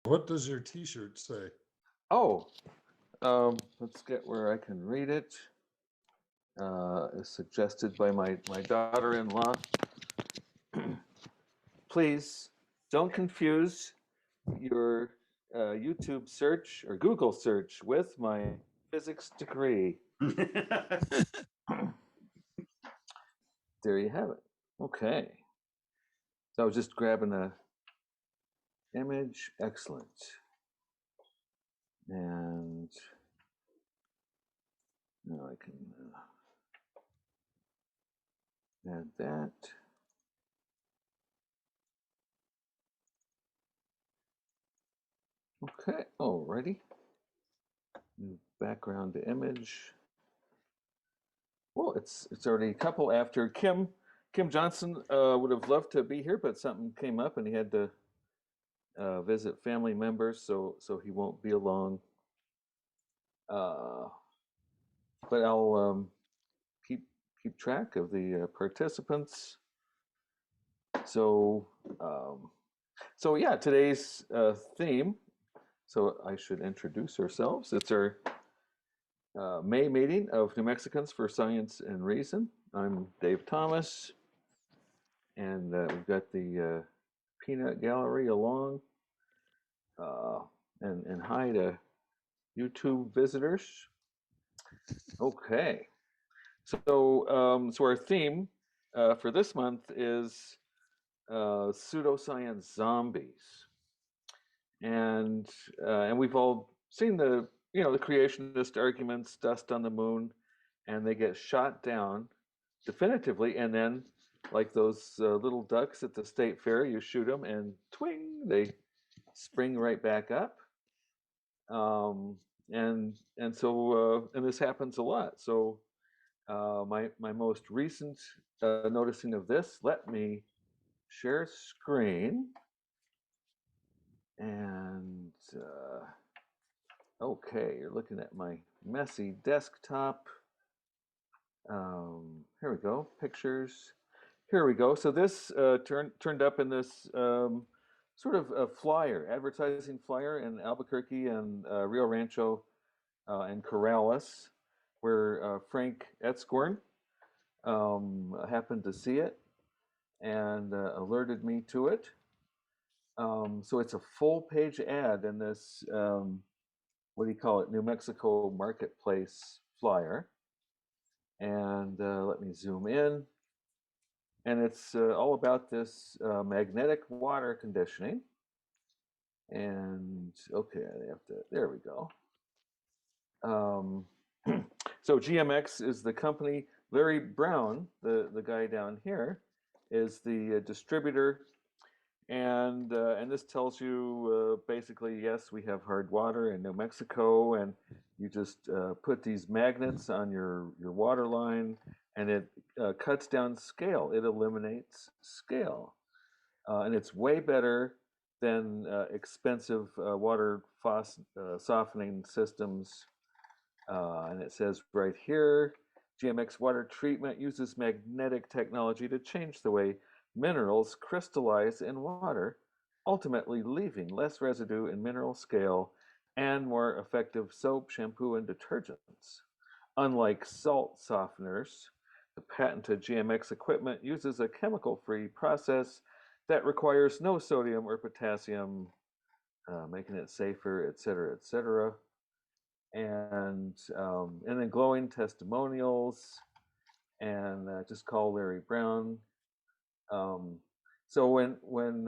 What does your T-shirt say? Oh, let's get where I can read it. As suggested by my daughter-in-law. Please don't confuse your YouTube search or Google search with my physics degree. There you have it. Okay. So I was just grabbing a image. Excellent. And now I can add that. Okay, alrighty. New background to image. Well, it's already a couple after Kim Johnson would have loved to be here, but something came up and he had to visit family members, so he won't be along. Uh, but I'll keep keep track of the participants. So so yeah, today's theme. So I should introduce ourselves. It's our May meeting of New Mexicans for Science and Reason. I'm Dave Thomas, and we've got the Peanut Gallery along, uh, and hi to YouTube visitors. Okay, so our theme for this month is pseudoscience zombies, and we've all seen the creationist arguments, dust on the moon, and they get shot down definitively, and then like those little ducks at the state fair, you shoot them and twing, they spring right back up. And this happens a lot. So my most recent noticing of this, let me share screen. And okay, you're looking at my messy desktop. Here we go, pictures. Here we go. So this turned up in this sort of a flyer, advertising flyer in Albuquerque and Rio Rancho and Corrales, where Frank Etzgorn happened to see it and alerted me to it. So it's a full page ad in this, what do you call it, New Mexico Marketplace flyer. And let me zoom in. And it's all about this magnetic water conditioning. And okay, I have to, there we go. Um, so GMX is the company. Larry Brown, the guy down here, is the distributor, and this tells you basically, yes, we have hard water in New Mexico, and you just put these magnets on your water line, and it cuts down scale. It eliminates scale, and it's way better than expensive water softening systems. And it says right here, GMX water treatment uses magnetic technology to change the way minerals crystallize in water, ultimately leaving less residue in mineral scale and more effective soap, shampoo, and detergents. Unlike salt softeners, the patented GMX equipment uses a chemical-free process that requires no sodium or potassium, making it safer, etc., etc. And then glowing testimonials, and just call Larry Brown. Um, so when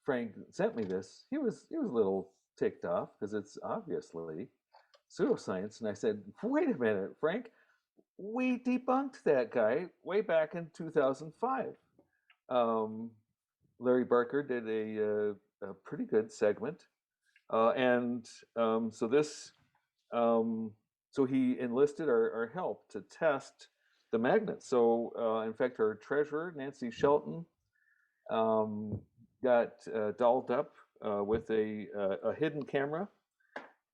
Frank sent me this, he was a little ticked off because it's obviously pseudoscience, and I said, "Wait a minute, Frank, we debunked that guy way back in 2005." Um, Larry Barker did a pretty good segment, and so this um, so he enlisted our help to test the magnet. So in fact, our treasurer Nancy Shelton um, got dolled up with a hidden camera,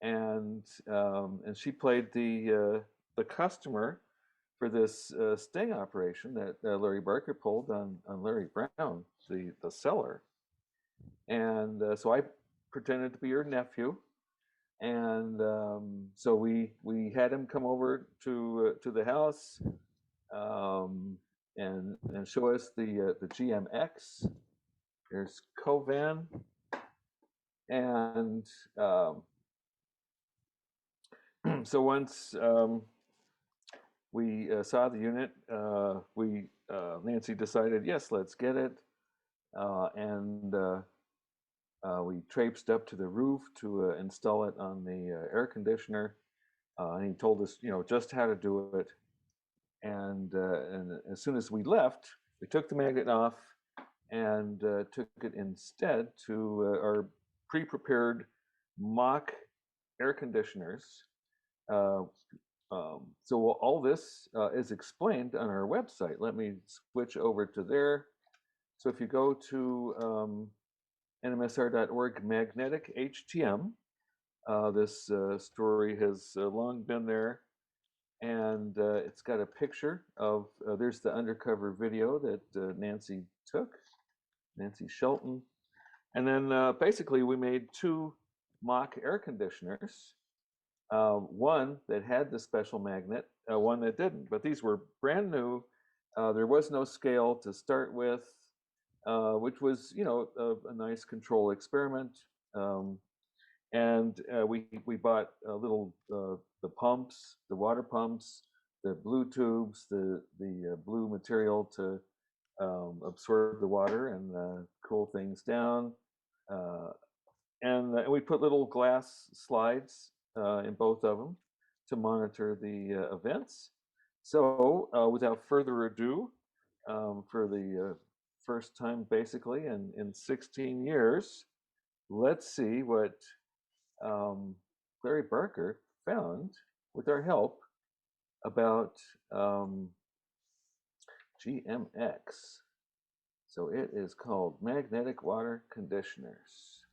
and she played the customer for this sting operation that Larry Barker pulled on Larry Brown, the seller. And so pretended to be her nephew, and so we had him come over to the house and show us the GMX. There's Covan, and so once we saw the unit, Nancy decided, yes, let's get it, and we traipsed up to the roof to install it on the air conditioner, and he told us, just how to do it. And as soon as we left, we took the magnet off and took it instead to our pre-prepared mock air conditioners. So all this is explained on our website. Let me switch over to there. So if you go to NMSR.org magnetic HTM, this story has long been there, and it's got a picture of, there's the undercover video that Nancy took, Nancy Shelton. And then basically we made two mock air conditioners, one that had the special magnet, one that didn't. But these were brand new. There was no scale to start with, which was, a nice control experiment. And we bought little the pumps, the water pumps, the blue tubes, the blue material to absorb the water and cool things down. And we put little glass slides in both of them to monitor the events. So without further ado, for the first time basically in 16 years, let's see what Larry Barker found with our help about GMX. So it is called magnetic water conditioners.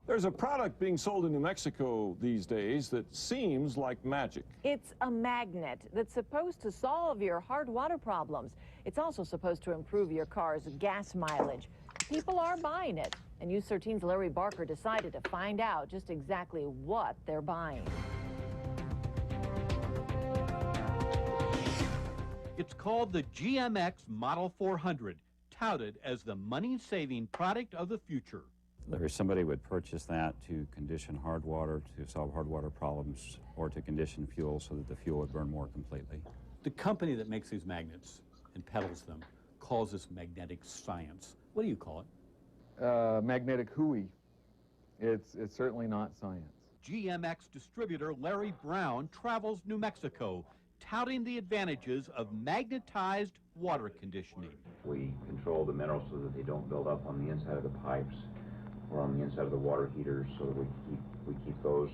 There's a product being sold in New Mexico these days that seems like magic. It's a magnet that's supposed to solve your hard water problems. It's also supposed to improve your car's gas mileage. People are buying it, and News 13's Larry Barker decided to find out just exactly what they're buying. It's called the GMX Model 400, touted as the money-saving product of the future. Larry, somebody would purchase that to condition hard water, to solve hard water problems, or to condition fuel so that the fuel would burn more completely. The company that makes these magnets and peddles them calls this magnetic science. What do you call it? Magnetic hooey. It's certainly not science. GMX distributor Larry Brown travels New Mexico, touting the advantages of magnetized water conditioning. We control the minerals so that they don't build up on the inside of the pipes or on the inside of the water heaters, so that we keep those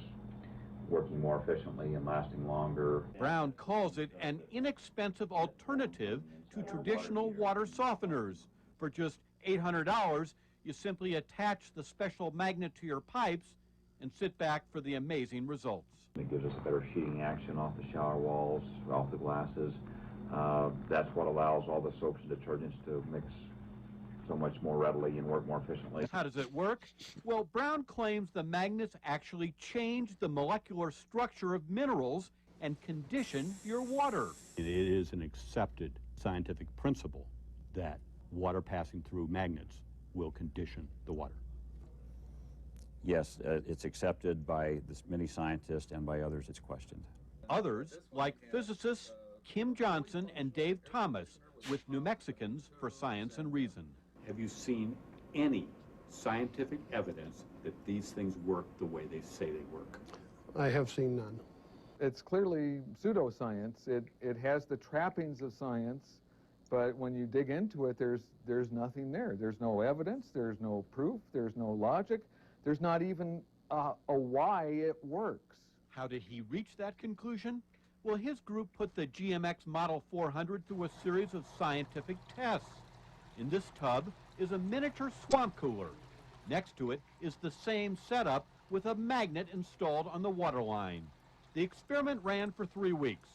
working more efficiently and lasting longer. Brown calls it an inexpensive alternative to traditional water softeners. For just $800, you simply attach the special magnet to your pipes and sit back for the amazing results. It gives us a better sheeting action off the shower walls, off the glasses. That's what allows all the soaps and detergents to mix so much more readily and work more efficiently. How does it work? Well, Brown claims the magnets actually change the molecular structure of minerals and condition your water. It is an accepted scientific principle that water passing through magnets will condition the water. Yes, it's accepted by many scientists, and by others it's questioned. Others, like physicists Kim Johnson and Dave Thomas, with New Mexicans for Science and Reason. Have you seen any scientific evidence that these things work the way they say they work? I have seen none. It's clearly pseudoscience. It has the trappings of science, but when you dig into it, there's nothing there. There's no evidence, there's no proof, there's no logic, there's not even a why it works. How did he reach that conclusion? Well, his group put the GMX Model 400 through a series of scientific tests. In this tub is a miniature swamp cooler. Next to it is the same setup with a magnet installed on the water line. The experiment ran for 3 weeks.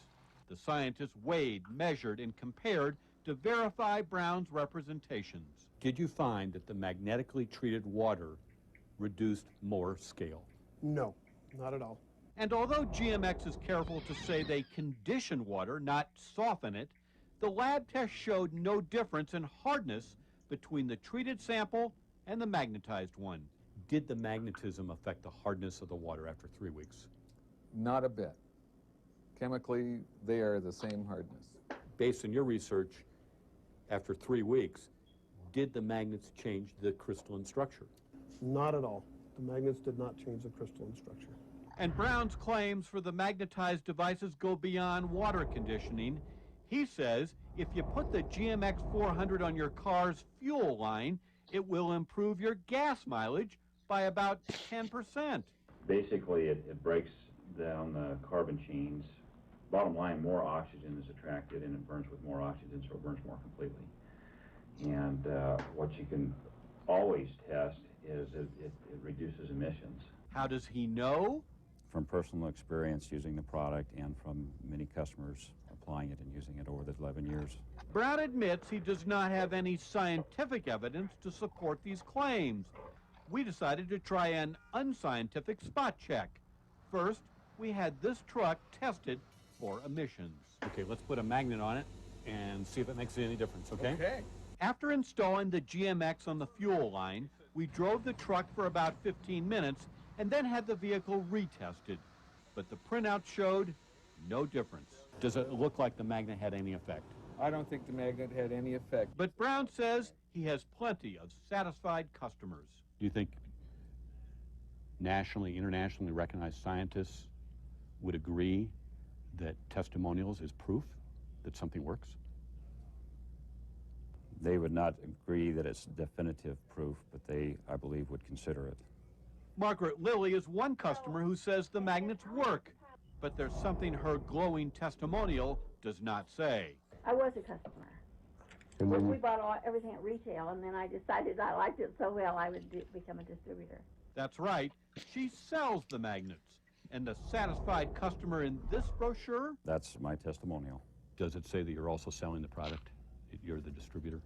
The scientists weighed, measured, and compared to verify Brown's representations. Did you find that the magnetically treated water reduced molar scale? No, not at all. And although GMX is careful to say they condition water, not soften it, the lab test showed no difference in hardness between the treated sample and the magnetized one. Did the magnetism affect the hardness of the water after 3 weeks? Not a bit. Chemically, they are the same hardness. Based on your research, after 3 weeks, did the magnets change the crystalline structure? Not at all. The magnets did not change the crystalline structure. And Brown's claims for the magnetized devices go beyond water conditioning. He says if you put the GMX 400 on your car's fuel line, it will improve your gas mileage by about 10%. Basically, it breaks down the carbon chains. Bottom line, more oxygen is attracted and it burns with more oxygen, so it burns more completely. And what you can always test is it reduces emissions. How does he know? From personal experience using the product and from many customers applying it and using it over the 11 years. Brown admits he does not have any scientific evidence to support these claims. We decided to try an unscientific spot check. First, we had this truck tested for emissions. Okay, let's put a magnet on it and see if it makes any difference, okay? Okay. After installing the GMX on the fuel line, we drove the truck for about 15 minutes and then had the vehicle retested. But the printout showed no difference. Does it look like the magnet had any effect? I don't think the magnet had any effect. But Brown says he has plenty of satisfied customers. Do you think nationally, internationally recognized scientists would agree that testimonials is proof that something works? They would not agree that it's definitive proof, but they, I believe, would consider it. Margaret Lilly is one customer who says the magnets work, but there's something her glowing testimonial does not say. I was a customer. We bought everything at retail, and then I decided I liked it so well I would become a distributor. That's right. She sells the magnets. And the satisfied customer in this brochure? That's my testimonial. Does it say that you're also selling the product? You're the distributor?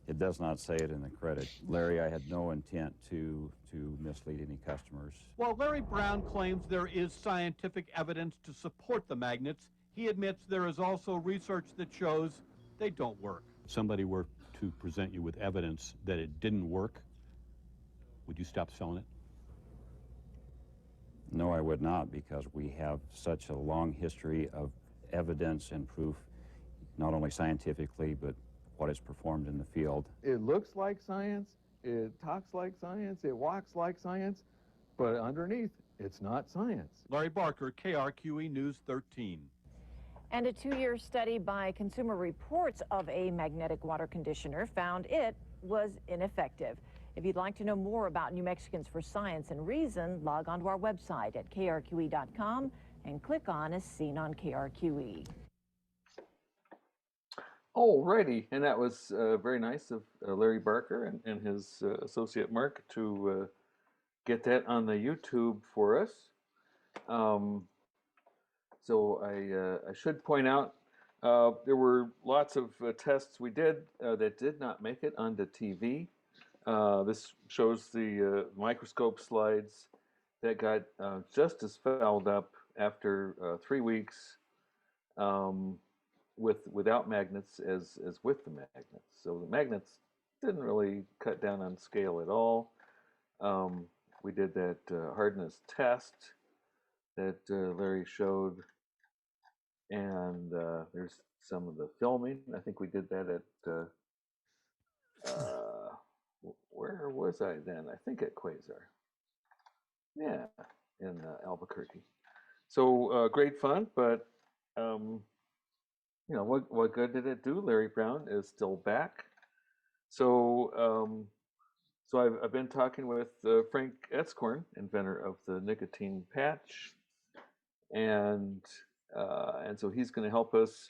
It does not say it in the credit. Larry, I had no intent to mislead any customers. While Larry Brown claims there is scientific evidence to support the magnets, he admits there is also research that shows they don't work. If somebody were to present you with evidence that it didn't work, would you stop selling it? No, I would not, because we have such a long history of evidence and proof, not only scientifically, but what is performed in the field. It looks like science, it talks like science, it walks like science, but underneath, it's not science. Larry Barker, KRQE News 13. And a 2-year study by Consumer Reports of a magnetic water conditioner found it was ineffective. If you'd like to know more about New Mexicans for Science and Reason, log on to our website at krqe.com and click on As Seen on KRQE. Alrighty, and that was very nice of Larry Barker and his associate Mark to get that on the YouTube for us. So I should point out there were lots of tests we did that did not make it onto TV. This shows the microscope slides that got just as fouled up after 3 weeks without magnets as with the magnets. So the magnets didn't really cut down on scale at all. We did that hardness test that Larry showed, and there's some of the filming. I think we did that at where was I then? I think at Quasar. Yeah, in Albuquerque. So great fun, but you know, what good did it do? Larry Brown is still back. So so I've been talking with Frank Etzkorn, inventor of the nicotine patch, and so he's going to help us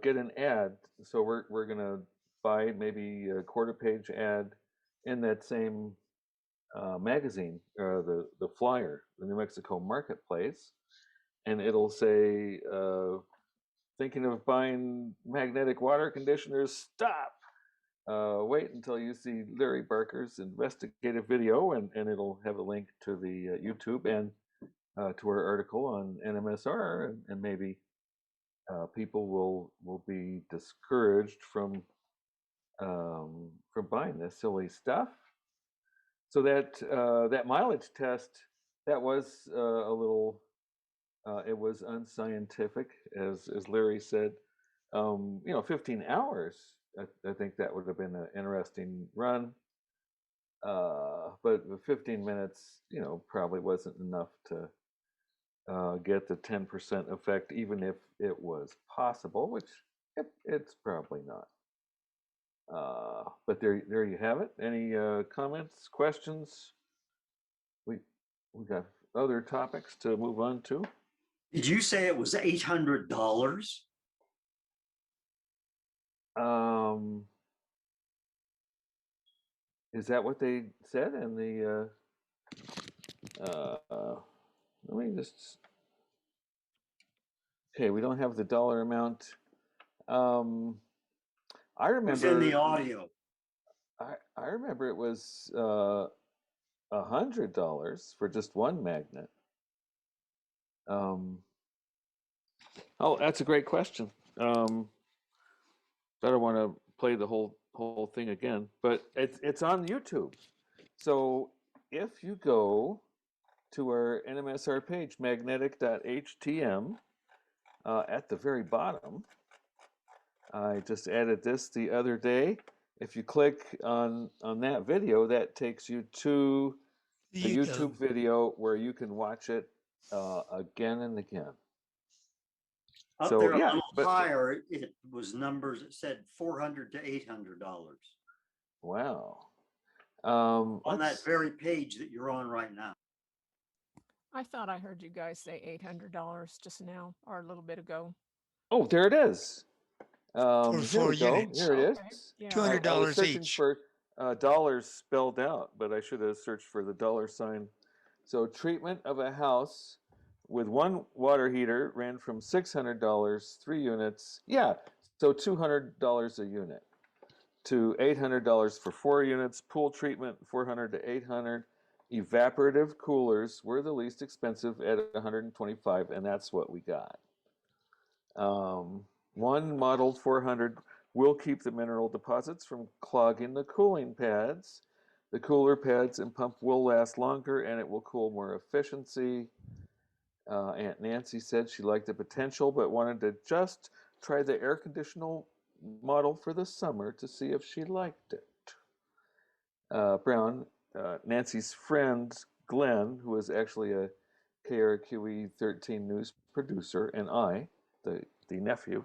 get an ad. So we're going to buy maybe a quarter-page ad in that same magazine, the flyer, the New Mexico Marketplace, and it'll say thinking of buying magnetic water conditioners, stop. Wait until you see Larry Barker's investigative video, and it'll have a link to the YouTube and to our article on NMSR, and maybe people will be discouraged from buying this silly stuff. So that mileage test, that was a little, it was unscientific, as Larry said. 15 hours. I think that would have been an interesting run. But 15 minutes, probably wasn't enough to get the 10% effect, even if it was possible, which it's probably not. But there you have it. Any comments, questions? We got other topics to move on to. Did you say it was $800? Is that what they said in the? Let me just. Okay, we don't have the dollar amount. I remember. It's in the audio. I remember it was $100 for just one magnet. Oh, that's a great question. I don't want to play the whole thing again, but it's on YouTube. So if you go to our NMSR page, magnetic.htm, at the very bottom, I just added this the other day. If you click on that video, that takes you to the YouTube video where you can watch it again and again. Up So there a yeah, little higher, it was numbers that said $400 to $800. Wow. On that very page that you're on right now. I thought I heard you guys say $800 just now or a little bit ago. Oh, there it is. For Here 4 we go. units. Here it is. Okay. Yeah. $200 I was searching each. for dollars spelled out, but I should have searched for the dollar sign. So treatment of a house with one water heater ran from $600, 3 units. Yeah, so $200 a unit to $800 for 4 units. Pool treatment, $400 to $800. Evaporative coolers were the least expensive at $125, and that's what we got. One modeled 400 will keep the mineral deposits from clogging the cooling pads. The cooler pads and pump will last longer, and it will cool more efficiency. Aunt Nancy said she liked the potential, but wanted to just try the air conditioner model for the summer to see if she liked it. Brown, Nancy's friend Glenn, who is actually a KRQE 13 news producer, and I, the nephew,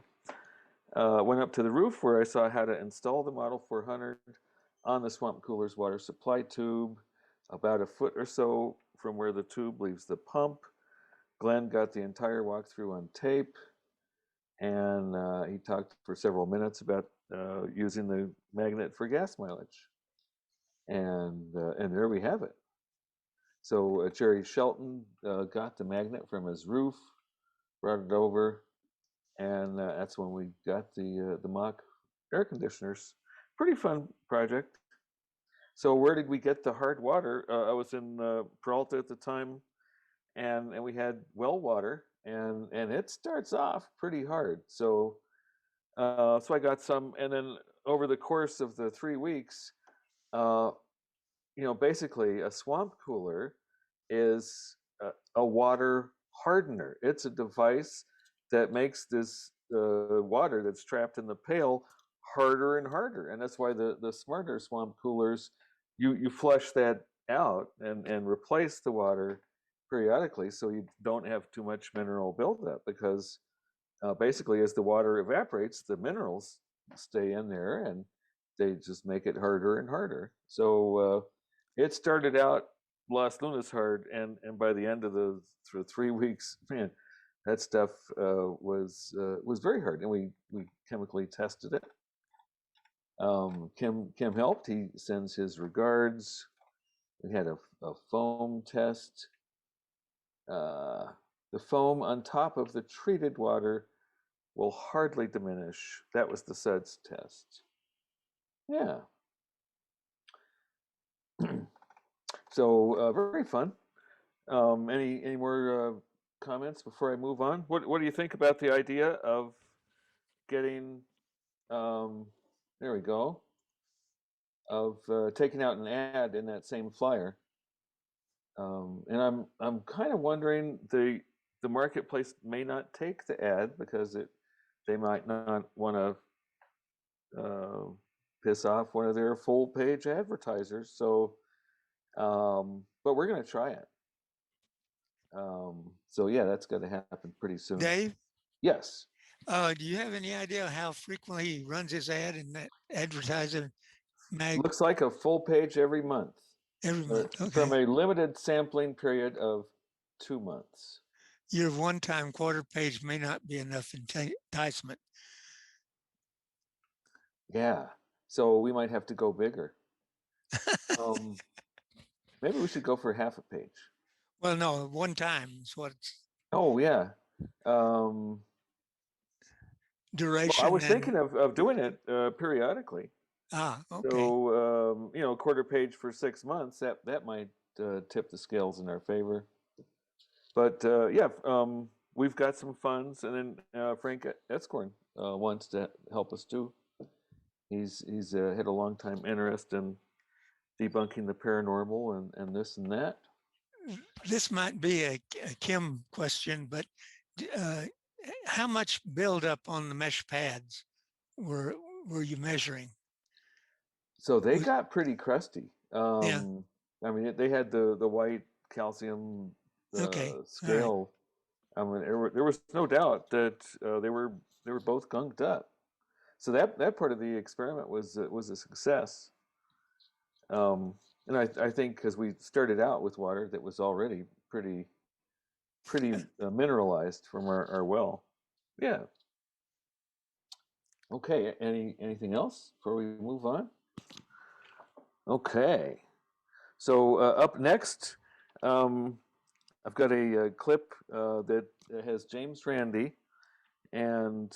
went up to the roof where I saw how to install the Model 400 on the swamp cooler's water supply tube, about a foot or so from where the tube leaves the pump. Glenn got the entire walkthrough on tape, and he talked for several minutes about using the magnet for gas mileage. And there we have it. So Jerry Shelton got the magnet from his roof, brought it over, and that's when we got the mock air conditioners. Pretty fun project. So where did we get the hard water? I was in Peralta at the time, and we had well water, and it starts off pretty hard. So so I got some, and then over the course of the 3 weeks, basically a swamp cooler is a water hardener. It's a device that makes this water that's trapped in the pail harder and harder, and that's why the smarter swamp coolers, you flush that out and replace the water periodically so you don't have too much mineral buildup, because basically as the water evaporates, the minerals stay in there and they just make it harder and harder. So it started out Las Lunas hard, and by the end of the 3 weeks, man, that stuff was very hard, and we chemically tested it. Kim helped. He sends his regards. We had a foam test. The foam on top of the treated water will hardly diminish. That was the SUDS test. Yeah. So very fun. Any more comments before I move on? What do you think about the idea of getting? There we go. Of taking out an ad in that same flyer. And I'm kind of wondering the marketplace may not take the ad because they might not want to piss off one of their full page advertisers. So, but we're going to try it. So yeah, that's going to happen pretty soon. Dave? Yes. Do you have any idea how frequently he runs his ad in that advertiser mag? Looks like a full page every month. Every month, okay. From a limited sampling period of 2 months. Your one-time quarter page may not be enough enticement. Yeah, so we might have to go bigger. Maybe we should go for half a page. Well, no, one time is what it's. Oh, yeah. Duration. Well, I was thinking of doing it periodically. Ah, okay. So, quarter page for 6 months, that might tip the scales in our favor. But yeah, we've got some funds, and then Frank Etzkorn wants to help us too. He's had a long time interest in debunking the paranormal and this and that. This might be a Kim question, but how much buildup on the mesh pads were you measuring? So they got pretty crusty. Yeah. I mean, they had the white calcium scale. Right. I mean, there was no doubt that they were both gunked up. So that part of the experiment was a success. And I think because we started out with water that was already pretty mineralized from our well. Yeah. Okay. Anything else before we move on? Okay. So up next, I've got a clip that has James Randi, and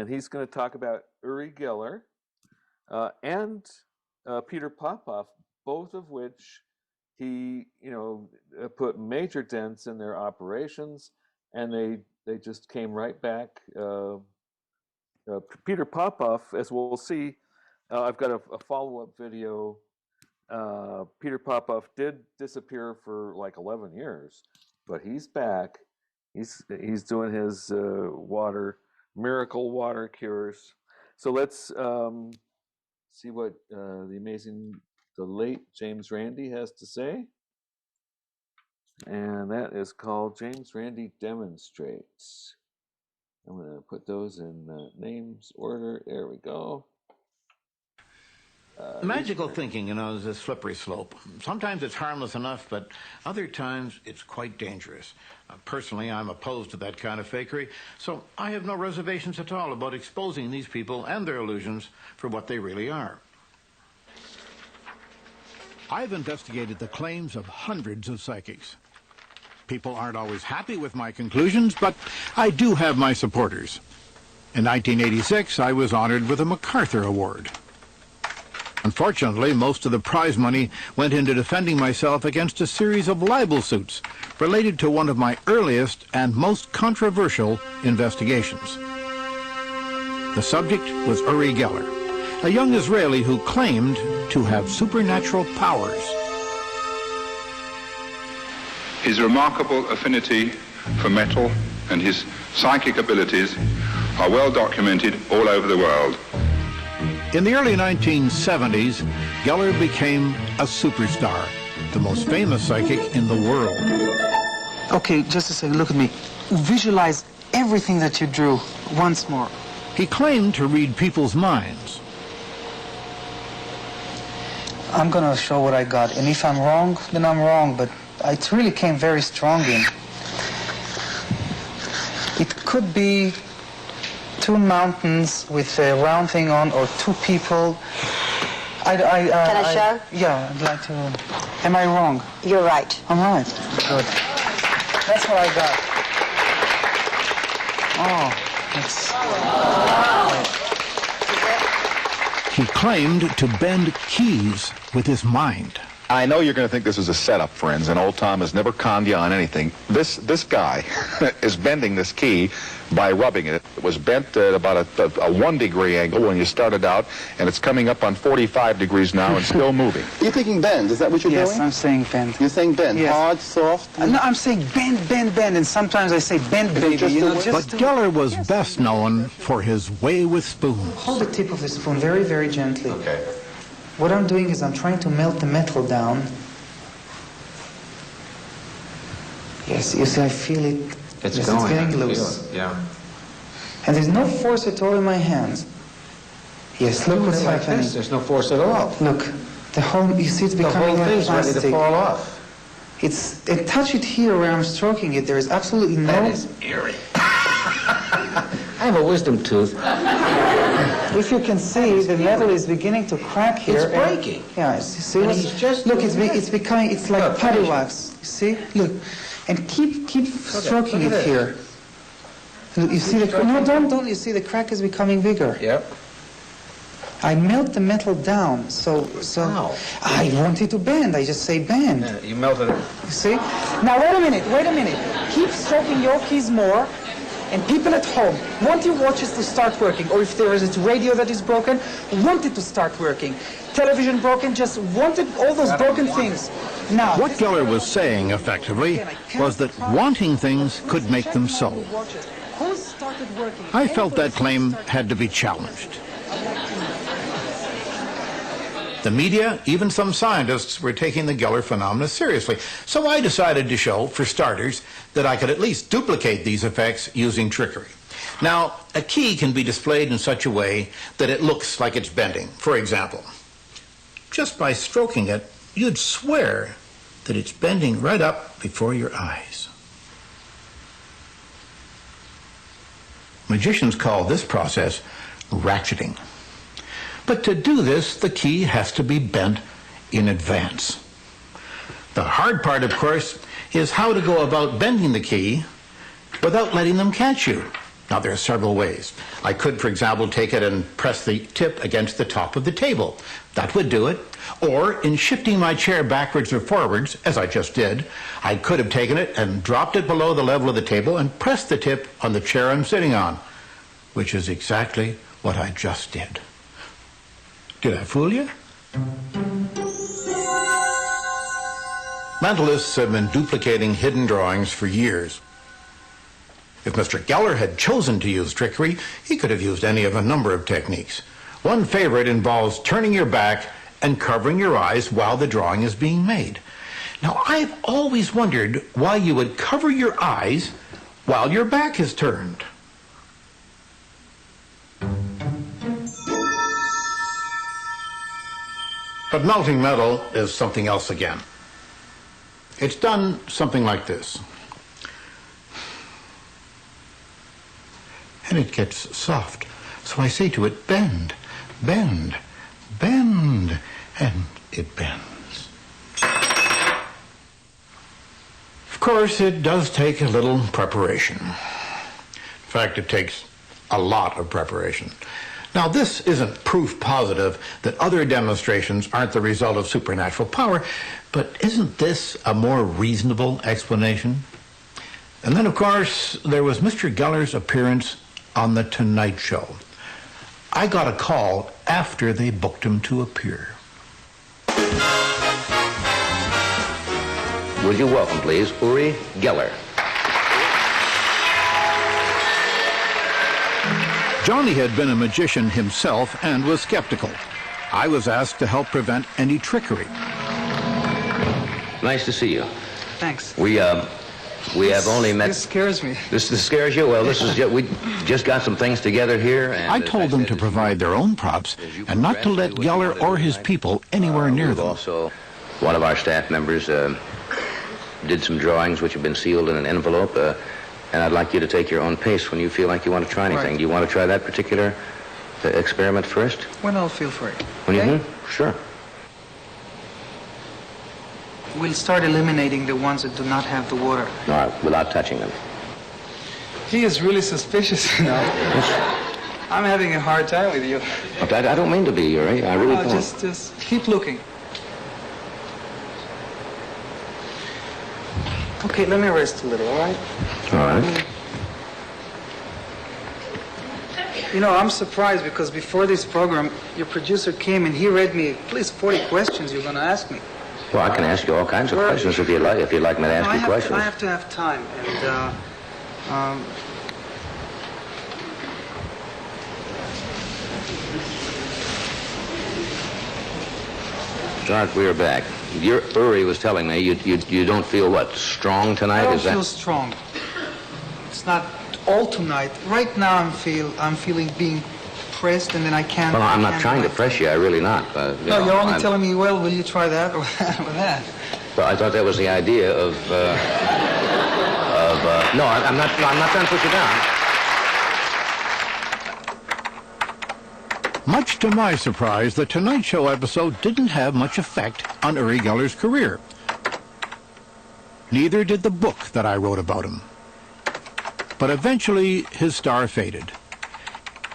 he's going to talk about Uri Geller and Peter Popoff, both of which he put major dents in their operations, and they just came right back. Peter Popoff, as we'll see, I've got a follow-up video. Peter Popoff did disappear for like 11 years, but he's back. He's doing his miracle water cures. So let's see what the late James Randi has to say. And that is called James Randi Demonstrates. I'm going to put those in names order. There we go. Magical thinking, is a slippery slope. Sometimes it's harmless enough, but other times it's quite dangerous. Personally, I'm opposed to that kind of fakery, so I have no reservations at all about exposing these people and their illusions for what they really are. I've investigated the claims of hundreds of psychics. People aren't always happy with my conclusions, but I do have my supporters. In 1986, I was honored with a MacArthur Award. Unfortunately, most of the prize money went into defending myself against a series of libel suits related to one of my earliest and most controversial investigations. The subject was Uri Geller, a young Israeli who claimed to have supernatural powers. His remarkable affinity for metal and his psychic abilities are well documented all over the world. In the early 1970s, Geller became a superstar, the most famous psychic in the world. Okay, just a second, look at me. Visualize everything that you drew once more. He claimed to read people's minds. I'm gonna show what I got, and if I'm wrong, then I'm wrong, but it really came very strong in. It could be 2 mountains with a round thing on, or 2 people. Can I show? Yeah, I'd like to. Am I wrong? You're right. I'm right. Good. That's what I got. Oh. He claimed to bend keys with his mind. I know you're going to think this is a setup, friends, and old Tom has never conned you on anything. This guy is bending this key by rubbing it. It was bent at about a 1 degree angle when you started out, and it's coming up on 45 degrees now and still moving. You're thinking bend, is that what you're doing? Yes, I'm saying bend. You're saying bend, Yes. hard, soft? No, I'm saying bend, and sometimes I say bend, baby. But Geller was best known for his way with spoons. Hold the tip of the spoon very, very gently. Okay. What I'm doing is I'm trying to melt the metal down. Yes, you see, I feel it. It's yes, going. It's getting loose. Yeah. And there's no force at all in my hands. Yes, look what's Like happening. this, there's no force at all. Look, the whole, you see it's The becoming whole like thing's plastic. ready to fall off. And touch it here where I'm stroking it. There is absolutely no... That is eerie. I have a wisdom tooth. If you can see, the metal is beginning to crack here. It's and- breaking. Yeah, you see, And what's- he's just look, doing it's becoming, it's like Look, putty finish it. wax. You see, look, and keep stroking look at it this. here. Look, you see the no, don't. You see the crack is becoming bigger. Yep. I melt the metal down, so How? I want it to bend. I just say bend. Yeah, you melted it. You see? Now wait a minute. Keep stroking your keys more. And people at home, want your watches to start working, or if there is a radio that is broken, want it to start working. Television broken, just wanted all those broken things. Now, What Geller was saying, effectively, was that wanting things could make them so. who's started working? I felt that claim had to be challenged. The media, even some scientists, were taking the Geller phenomena seriously. So I decided to show, for starters, that I could at least duplicate these effects using trickery. Now, a key can be displayed in such a way that it looks like it's bending. For example, just by stroking it, you'd swear that it's bending right up before your eyes. Magicians call this process ratcheting. But to do this, the key has to be bent in advance. The hard part, of course, is how to go about bending the key without letting them catch you. Now, there are several ways. I could, for example, take it and press the tip against the top of the table. That would do it. Or, in shifting my chair backwards or forwards, as I just did, I could have taken it and dropped it below the level of the table and pressed the tip on the chair I'm sitting on, which is exactly what I just did. Did I fool you? Mentalists have been duplicating hidden drawings for years. If Mr. Geller had chosen to use trickery, he could have used any of a number of techniques. One favorite involves turning your back and covering your eyes while the drawing is being made. Now, I've always wondered why you would cover your eyes while your back is turned. But melting metal is something else again. It's done something like this. And it gets soft. So I say to it, bend, bend, bend, and it bends. Of course, it does take a little preparation. In fact, it takes a lot of preparation. Now, this isn't proof positive that other demonstrations aren't the result of supernatural power, but isn't this a more reasonable explanation? And then, of course, there was Mr. Geller's appearance on The Tonight Show. I got a call after they booked him to appear. Would you welcome, please, Uri Geller. Johnny had been a magician himself and was skeptical. I was asked to help prevent any trickery. Nice to see you. Thanks. We have only met... This scares me. This scares you? Well, this is we just got some things together here, and... I told them to provide their own props and not to let Geller or his people anywhere near them. Also, one of our staff members did some drawings which have been sealed in an envelope, and I'd like you to take your own pace when you feel like you want to try anything. Right. Do you want to try that particular experiment first? When I'll feel for it. When Okay? you Sure. We'll start eliminating the ones that do not have the water. All right, without touching them. He is really suspicious, you know. I'm having a hard time with you. I don't mean to be, Uri. I really don't. Just keep looking. Okay, let me rest a little, all right? All right. You know, I'm surprised because before this program, your producer came and he read me at least 40 questions you're going to ask me. Well, I can ask you all kinds of questions if you'd like me to ask you questions. I have to have time, and George, we are back. Uri was telling me you don't feel what, strong tonight? I don't feel strong. It's not all tonight. Right now I'm feeling being pressed, and then I can't. Well, I'm not trying to press you. I'm really not. No, you're only telling me, well, will you try that or that? Well, I thought that was the idea of no, I'm not trying to put you down. Much to my surprise, the Tonight Show episode didn't have much effect on Uri Geller's career. Neither did the book that I wrote about him. But eventually, his star faded.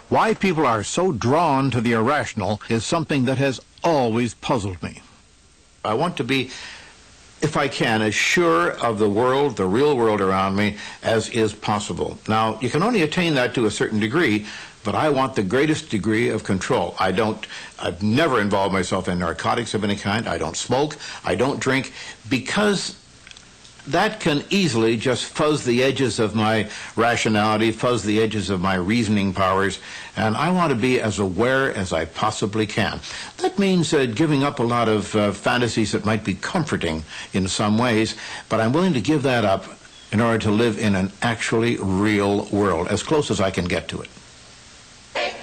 Why people are so drawn to the irrational is something that has always puzzled me. I want to be, if I can, as sure of the world, the real world around me, as is possible. Now, you can only attain that to a certain degree, but I want the greatest degree of control. I've never involved myself in narcotics of any kind. I don't smoke. I don't drink, because that can easily just fuzz the edges of my rationality, fuzz the edges of my reasoning powers, and I want to be as aware as I possibly can. That means giving up a lot of fantasies that might be comforting in some ways, but I'm willing to give that up in order to live in an actually real world, as close as I can get to it.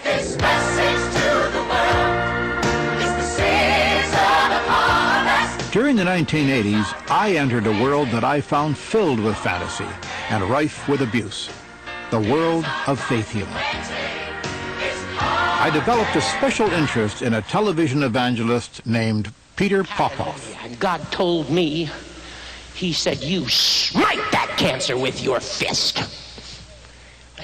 This message to the world is the season of harvest. During the 1980s, I entered a world that I found filled with fantasy and rife with abuse, the world of faith healing. I developed a special interest in a television evangelist named Peter Popoff. God told me, he said, you smite that cancer with your fist.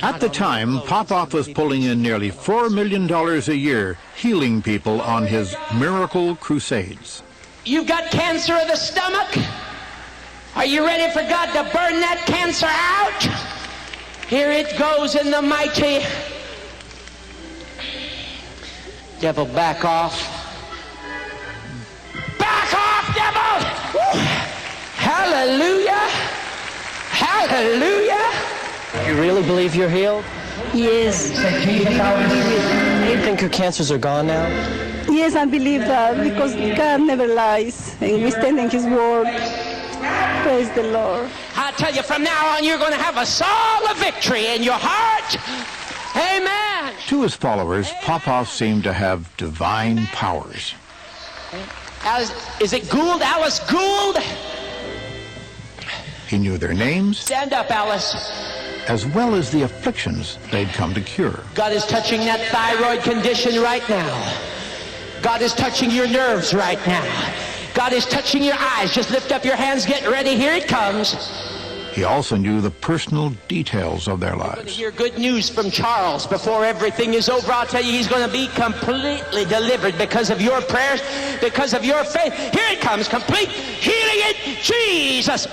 At the time, Popoff was pulling in nearly $4 million a year, healing people on his miracle crusades. You've got cancer of the stomach? Are you ready for God to burn that cancer out? Here it goes in the mighty. Devil, back off. Back off, devil! Woo. Hallelujah! Hallelujah! You really believe you're healed? Yes. You think your cancers are gone now? Yes, I believe that because God never lies and we stand in His word. Praise the Lord. I tell you, from now on, you're going to have a song of victory in your heart. Amen. To his followers, Popoff seemed to have divine powers. Is it Gould? Alice Gould? He knew their names. Stand up, Alice. As well as the afflictions they'd come to cure. God is touching that thyroid condition right now. God is touching your nerves right now. God is touching your eyes. Just lift up your hands, get ready, here it comes. He also knew the personal details of their You're going to lives. hear good news from Charles before everything is over. I'll tell you, he's going to be completely delivered because of your prayers, because of your faith. Here it comes, complete healing in Jesus'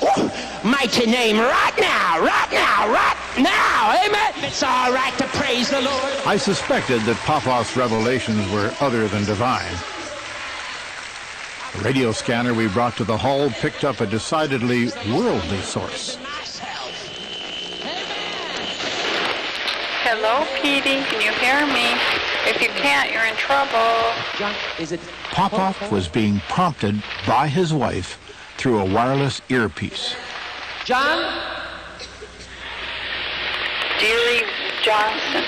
mighty name, right now, right now, right now. Amen. It's all right to praise the Lord. I suspected that Popoff's revelations were other than divine. The radio scanner we brought to the hall picked up a decidedly worldly source. Hello, Petey. Can you hear me? If you can't, you're in trouble. John, is it Popoff was being prompted by his wife through a wireless earpiece. John? Deary Johnson.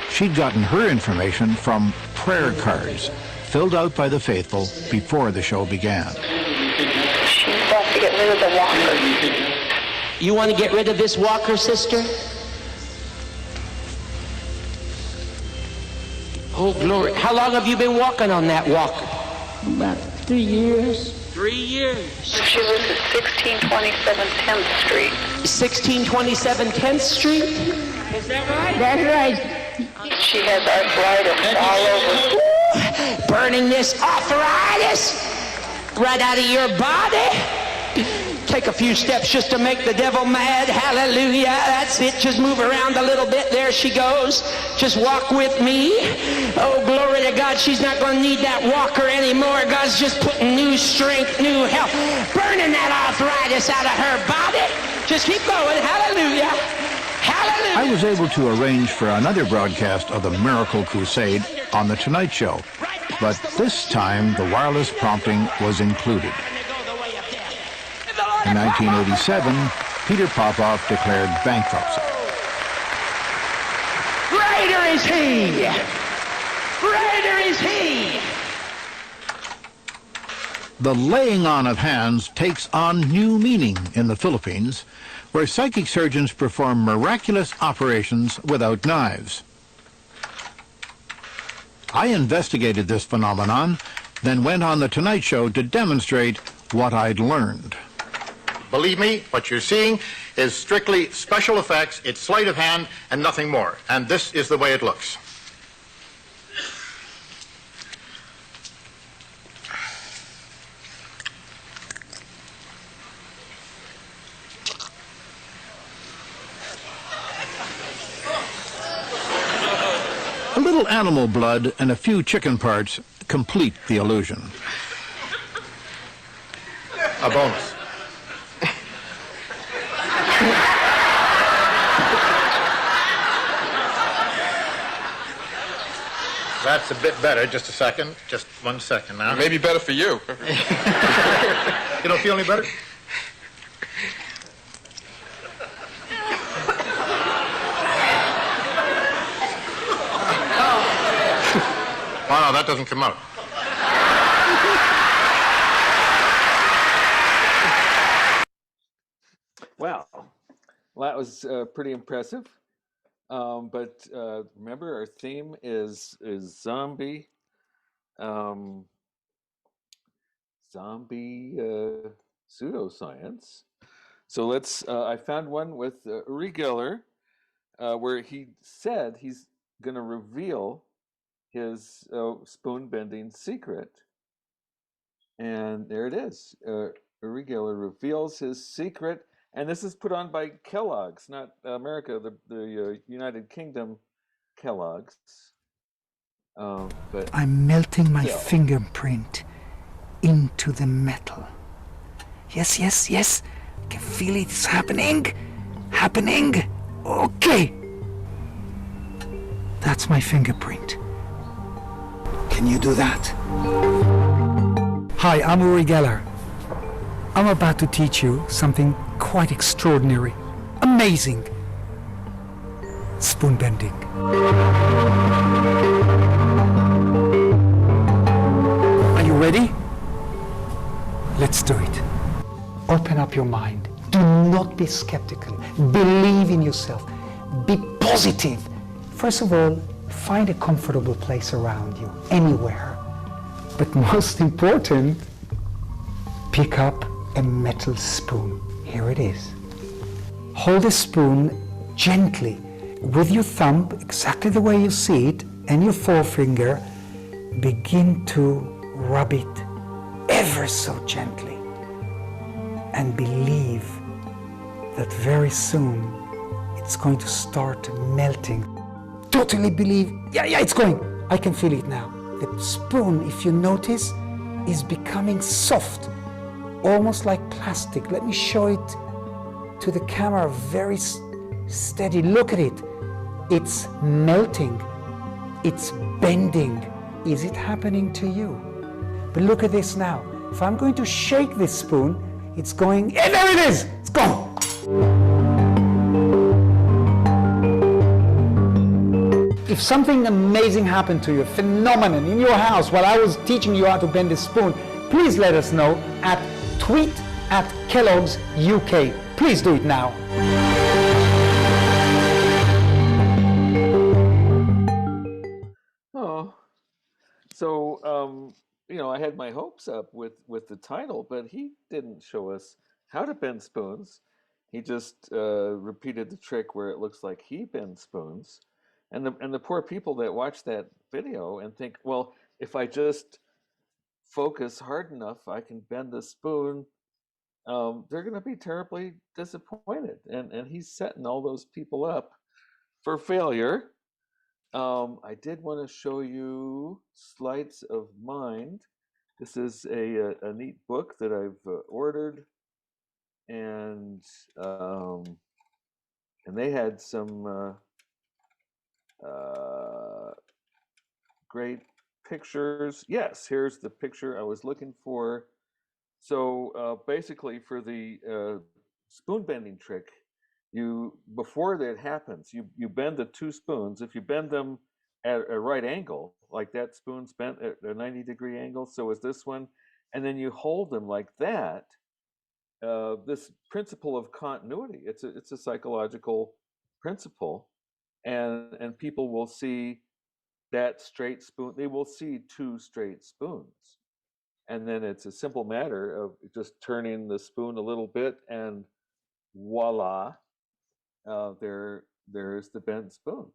She'd gotten her information from prayer cards filled out by the faithful before the show began. She wants to get rid of the walker. You want to get rid of this walker, sister? Oh, glory. How long have you been walking on that walker? About 3 years. 3 years. She lives at 1627 10th Street. 1627 10th Street. Is that right? That's right. She has arthritis all over. Burning this arthritis right out of your body. Take a few steps just to make the devil mad. Hallelujah. That's it. Just move around a little bit. There she goes. Just walk with me. Oh, glory to God. She's not going to need that walker anymore. God's just putting new strength, new health, burning that arthritis out of her body. Just keep going. Hallelujah. Hallelujah. I was able to arrange for another broadcast of the Miracle Crusade on The Tonight Show, but this time the wireless prompting was included. In 1987, Peter Popoff declared bankruptcy. Greater is he! Greater is he! The laying on of hands takes on new meaning in the Philippines, where psychic surgeons perform miraculous operations without knives. I investigated this phenomenon, then went on The Tonight Show to demonstrate what I'd learned. Believe me, what you're seeing is strictly special effects. It's sleight of hand and nothing more. And this is the way it looks. A little animal blood and a few chicken parts complete the illusion. A bonus. That's a bit better. Just a second. Just 1 second now. Maybe better for you. You don't feel any better? Oh, no, that doesn't come out. Wow. Well, that was pretty impressive. But remember, our theme is zombie, pseudoscience. So let's. I found one with Uri Geller, where he said he's going to reveal his spoon bending secret, and there it is. Uri Geller reveals his secret. And this is put on by Kellogg's, not America, the United Kingdom Kellogg's. But I'm melting my fingerprint into the metal. Yes, yes, yes. I can feel it. It's happening. Happening. Okay. That's my fingerprint. Can you do that? Hi, I'm Uri Geller. I'm about to teach you something quite extraordinary, amazing. Spoon bending. Are you ready? Let's do it. Open up your mind. Do not be skeptical. Believe in yourself. Be positive. First of all, find a comfortable place around you, anywhere. But most important, pick up a metal spoon. Here it is. Hold the spoon gently with your thumb, exactly the way you see it, and your forefinger. Begin to rub it ever so gently. And believe that very soon it's going to start melting. Totally believe, yeah, it's going. I can feel it now. The spoon, if you notice, is becoming soft. Almost like plastic. Let me show it to the camera very steady. Look at it. It's melting. It's bending. Is it happening to you? But look at this now. If I'm going to shake this spoon, it's going, and there it is! It's gone! If something amazing happened to you, a phenomenon in your house while I was teaching you how to bend this spoon, please let us know at tweet@Kellogg's UK. Please do it now. Oh, so I had my hopes up with the title, but he didn't show us how to bend spoons, He just repeated the trick where it looks like he bends spoons, and the poor people that watch that video and think, well, if I just focus hard enough, I can bend the spoon. They're going to be terribly disappointed, and he's setting all those people up for failure. I did want to show you Sleights of Mind. This is a neat book that I've ordered, and they had some great pictures. Yes, here's the picture I was looking for. So basically, for the spoon bending trick, before that happens, you bend the two spoons. If you bend them at a right angle, like that spoon's bent at a 90-degree angle, so is this one, and then you hold them like that. This principle of continuity, it's a psychological principle, and people will see that straight spoon. They will see two straight spoons, and then it's a simple matter of just turning the spoon a little bit, and voila, there's the bent spoon.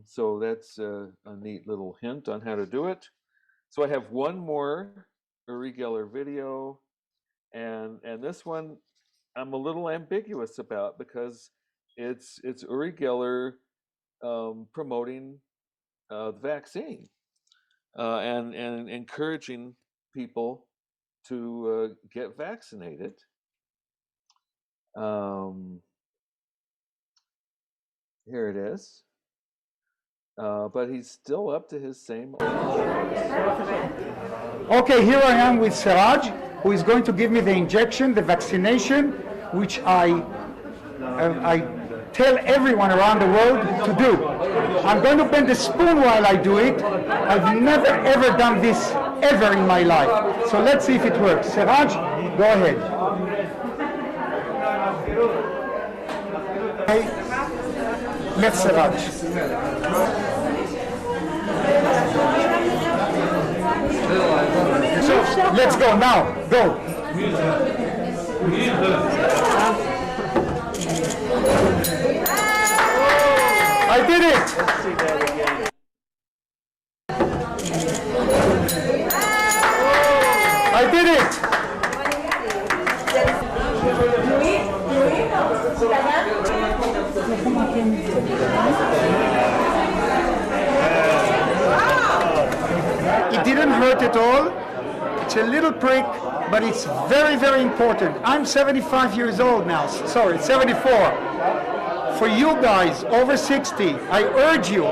So that's a neat little hint on how to do it. So I have one more Uri Geller video, and this one I'm a little ambiguous about because it's Uri Geller promoting the vaccine and encouraging people to get vaccinated. Here it is. But he's still up to his same old Okay, here I am with Siraj, who is going to give me the injection, the vaccination, which I tell everyone around the world to do. I'm going to bend the spoon while I do it. I've never ever done this ever in my life. So let's see if it works. Siraj, go ahead. Okay. Let's Siraj. So let's go now. Go. I did it. Let's see that again. I did it. It didn't hurt at all. It's a little prick, but it's very, very important. I'm 75 years old now. Sorry, 74. For you guys over 60, I urge you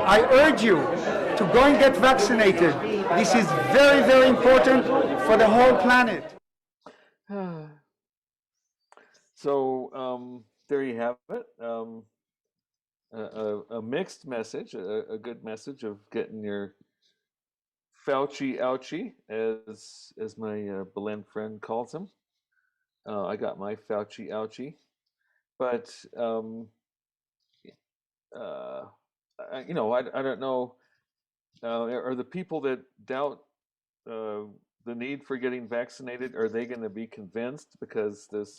to go and get vaccinated. This is very, very important for the whole planet. So there you have it. A mixed message, a good message of getting your Fauci ouchie, as my Belen friend calls him. I got my Fauci ouchie, but I don't know. Are the people that doubt the need for getting vaccinated, are they going to be convinced because this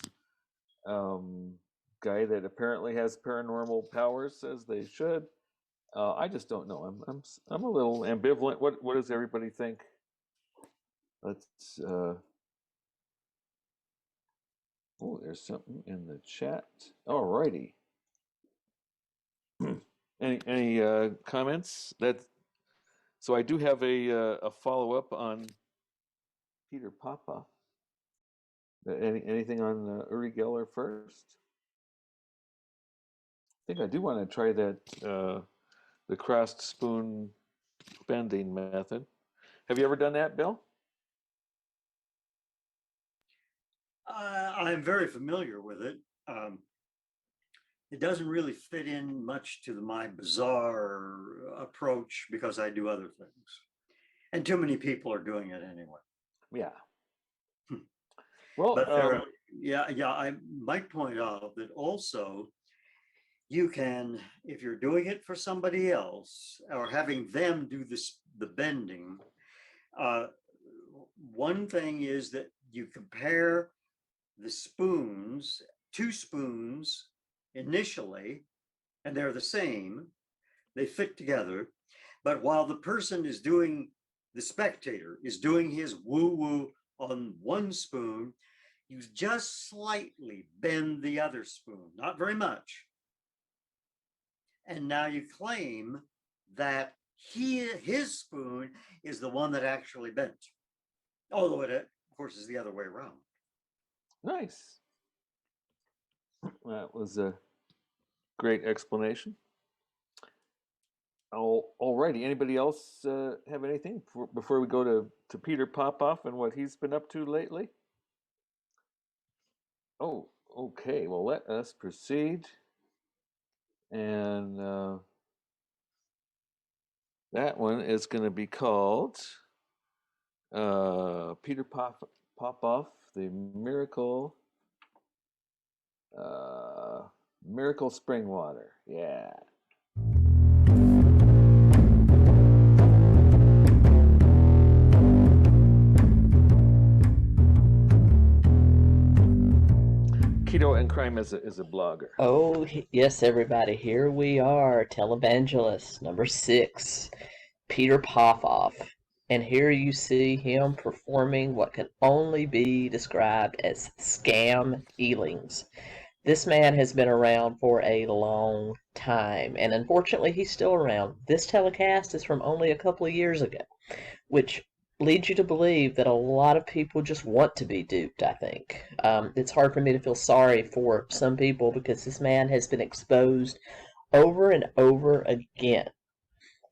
guy that apparently has paranormal powers says they should? I just don't know. I'm a little ambivalent. What does everybody think? Let's. Oh, there's something in the chat. All righty. Any comments? So I do have a follow up on Peter Popoff. Anything on Uri Geller first? I think I do want to try that the crossed spoon bending method. Have you ever done that, Bill? I'm very familiar with it. It doesn't really fit in much to my bizarre approach because I do other things. And too many people are doing it anyway. Yeah. Well, but I might point out that also you can, if you're doing it for somebody else or having them do the bending, one thing is that you compare the spoons 2 spoons initially, and they're the same. They fit together. But while the person is doing, the spectator is doing his woo-woo on 1 spoon, you just slightly bend the other spoon, not very much. And now you claim that his spoon is the one that actually bent. Although it, of course, is the other way around. Nice. That was a great explanation. Alrighty, anybody else have anything before we go to Peter Popoff and what he's been up to lately? Oh, okay. Well, let us proceed. And that one is going to be called Peter Popoff, the Miracle Spring Water. Yeah. Keto and Krime is a blogger. Oh, yes, everybody. Here we are, Televangelist number 6, Peter Popoff. And here you see him performing what can only be described as scam healings. This man has been around for a long time, and unfortunately he's still around. This telecast is from only a couple of years ago, which leads you to believe that a lot of people just want to be duped, I think. It's hard for me to feel sorry for some people because this man has been exposed over and over again.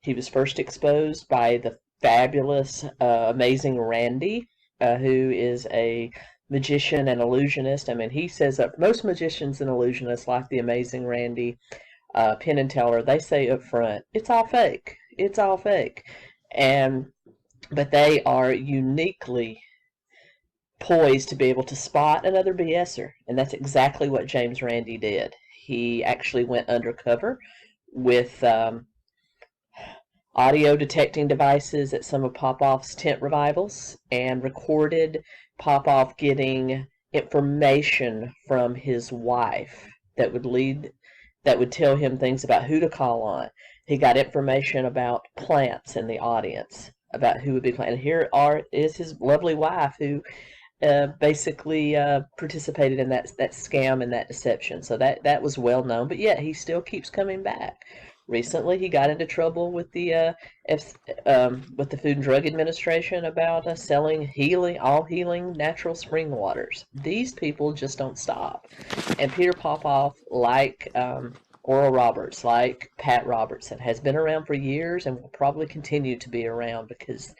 He was first exposed by the fabulous, amazing Randy, who is a magician and illusionist. I mean, he says that most magicians and illusionists, like the amazing Randy, Penn and Teller, they say up front, it's all fake. It's all fake. But they are uniquely poised to be able to spot another BSer. And that's exactly what James Randi did. He actually went undercover with audio detecting devices at some of Popoff's tent revivals and recorded Popoff getting information from his wife that would tell him things about who to call on. He got information about plants in the audience, about who would be playing. And here is his lovely wife who basically participated in that scam and that deception. So that was well known, but yet he still keeps coming back. Recently, he got into trouble with the Food and Drug Administration about selling all healing natural spring waters. These people just don't stop. And Peter Popoff, like Oral Roberts, like Pat Robertson, has been around for years and will probably continue to be around because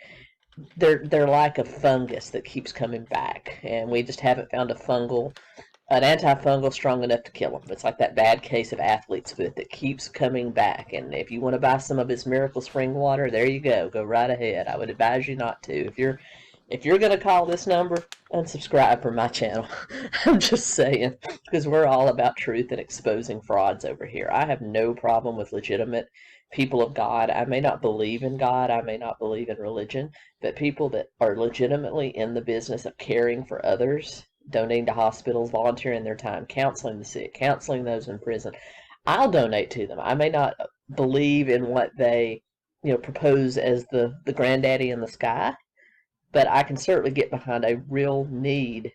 they're like a fungus that keeps coming back, and we just haven't found an antifungal strong enough to kill them. It's like that bad case of athlete's foot that keeps coming back. And if you want to buy some of his miracle spring water, there you go. Go right ahead. I would advise you not to. If you're going to call this number, unsubscribe from my channel. I'm just saying, because we're all about truth and exposing frauds over here. I have no problem with legitimate people of God. I may not believe in God. I may not believe in religion. But people that are legitimately in the business of caring for others, donating to hospitals, volunteering their time, counseling the sick, counseling those in prison, I'll donate to them. I may not believe in what they propose as the granddaddy in the sky, but I can certainly get behind a real need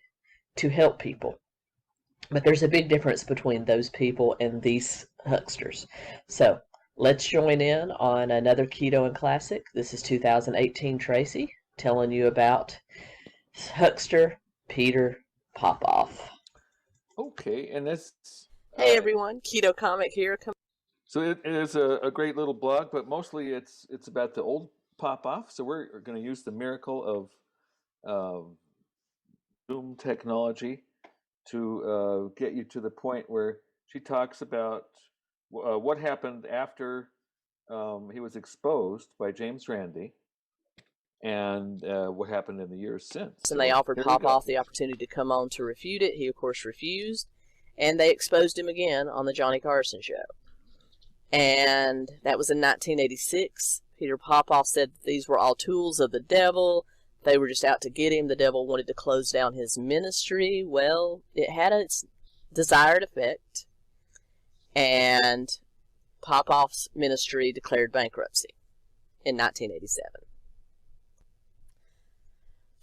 to help people. But there's a big difference between those people and these hucksters. So let's join in on another Keto and Classic. This is 2018 Tracy telling you about huckster Peter Popoff. Okay, and this... Hey everyone, Keto Comic here. So it is a great little blog, but mostly it's about the old Popoff. So we're going to use the miracle of Zoom technology to get you to the point where she talks about what happened after he was exposed by James Randi, and what happened in the years since. And they offered Popoff the opportunity to come on to refute it. He, of course, refused, and they exposed him again on the Johnny Carson show. And that was in 1986. Peter Popoff said that these were all tools of the devil. They were just out to get him. The devil wanted to close down his ministry. Well, it had its desired effect, and Popoff's ministry declared bankruptcy in 1987.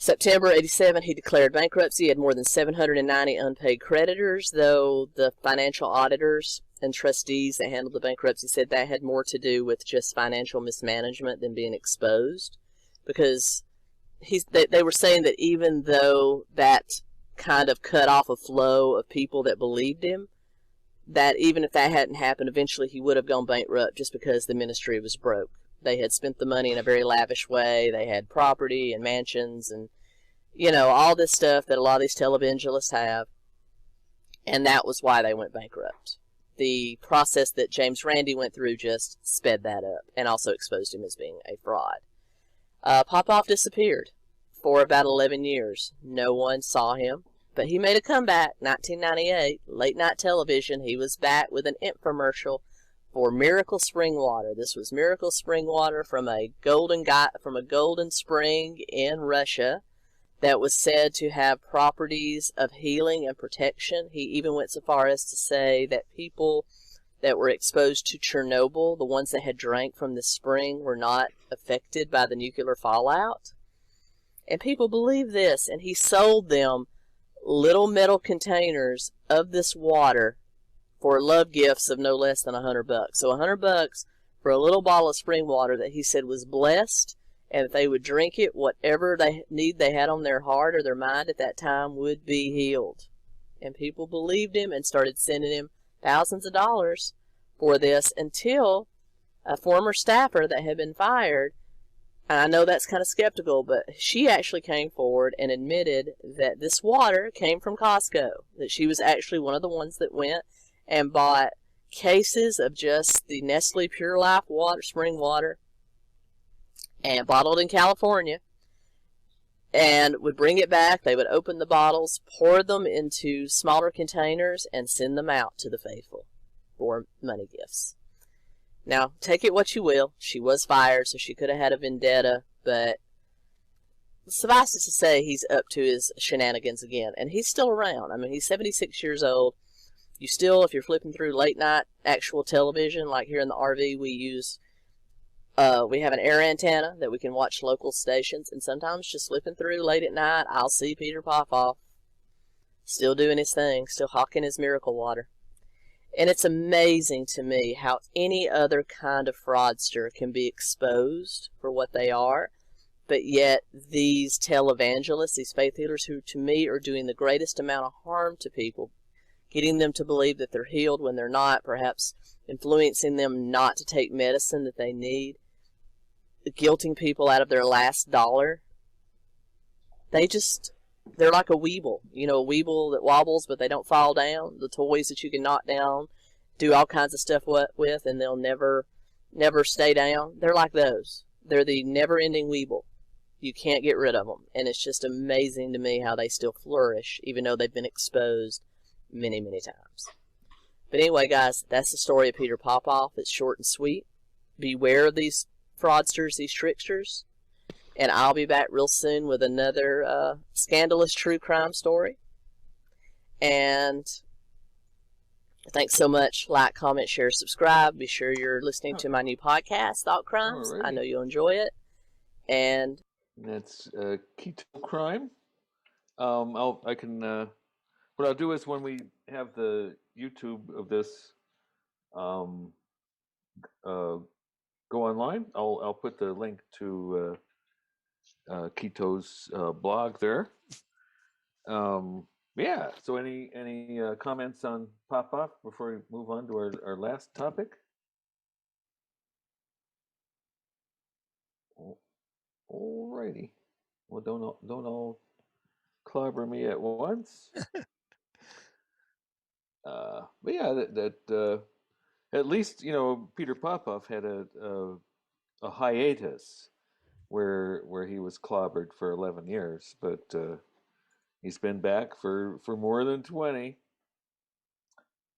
September 87, he declared bankruptcy. He had more than 790 unpaid creditors, though the financial auditors and trustees that handled the bankruptcy said that had more to do with just financial mismanagement than being exposed, because they were saying that even though that kind of cut off a flow of people that believed him, that even if that hadn't happened, eventually he would have gone bankrupt just because the ministry was broke. They had spent the money in a very lavish way. They had property and mansions and, you know, all this stuff that a lot of these televangelists have. And that was why they went bankrupt. The process that James Randi went through just sped that up and also exposed him as being a fraud. Popoff disappeared for about 11 years. No one saw him, but he made a comeback. 1998, late night television. He was back with an infomercial for Miracle Spring Water. This was Miracle Spring Water from a golden spring in Russia that was said to have properties of healing and protection. He even went so far as to say that people that were exposed to Chernobyl, the ones that had drank from the spring, were not affected by the nuclear fallout. And people believed this, and he sold them little metal containers of this water for love gifts of no less than $100. So $100 for a little bottle of spring water that he said was blessed, and if they would drink it, whatever need they had on their heart or their mind at that time would be healed. And people believed him and started sending him thousands of dollars for this, until a former staffer that had been fired, and I know that's kind of skeptical, but she actually came forward and admitted that this water came from Costco, that she was actually one of the ones that went and bought cases of just the Nestle Pure Life water, spring water, and bottled in California, and would bring it back. They would open the bottles, pour them into smaller containers, and send them out to the faithful for money gifts. Now, take it what you will. She was fired, so she could have had a vendetta, but suffice it to say, he's up to his shenanigans again, and he's still around. I mean, he's 76 years old. You still, if you're flipping through late night actual television, like here in the RV, we have an air antenna that we can watch local stations, and sometimes just flipping through late at night, I'll see Peter Popoff still doing his thing, still hawking his miracle water. And it's amazing to me how any other kind of fraudster can be exposed for what they are, but yet these televangelists, these faith healers, who to me are doing the greatest amount of harm to people, getting them to believe that they're healed when they're not, perhaps influencing them not to take medicine that they need, guilting people out of their last dollar. They're like a weeble, you know, a weeble that wobbles but they don't fall down. The toys that you can knock down, do all kinds of stuff with, and they'll never stay down. They're like those. They're the never-ending weeble. You can't get rid of them, and it's just amazing to me how they still flourish, even though they've been exposed many, many times. But anyway, guys, that's the story of Peter Popoff. It's short and sweet. Beware of these fraudsters, these tricksters. And I'll be back real soon with another scandalous true crime story. And thanks so much. Like, comment, share, subscribe. Be sure you're listening to my new podcast, Thought Crimes. Alrighty. I know you'll enjoy it. And that's Keto Crime. What I'll do is when we have the YouTube of this go online, I'll put the link to Keto's blog there. Yeah. So any comments on Popoff before we move on to our last topic? Alrighty. Well, don't all clobber me at once. But yeah, that at least, you know, Peter Popoff had a hiatus where he was clobbered for 11 years, but he's been back for more than 20.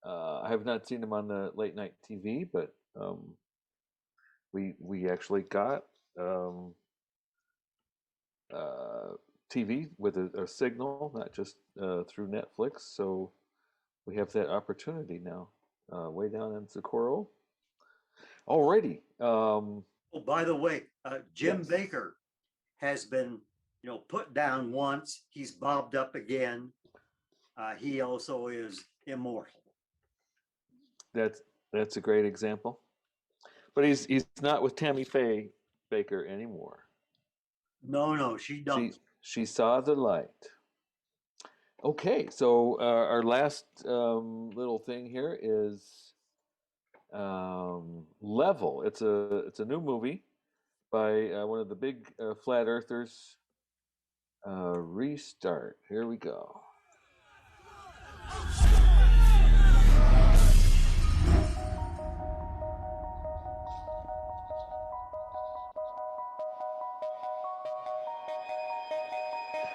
I have not seen him on the late night TV, but we actually got TV with a signal, not just through Netflix. So we have that opportunity now, way down in Socorro. Alrighty. Oh, by the way, Jim Yes. Baker has been, put down once. He's bobbed up again. He also is immortal. That's a great example. But he's not with Tammy Faye Baker anymore. No, she don't. She saw the light. Okay, so our last little thing here is Level. It's a new movie by one of the big flat earthers. Restart. Here we go.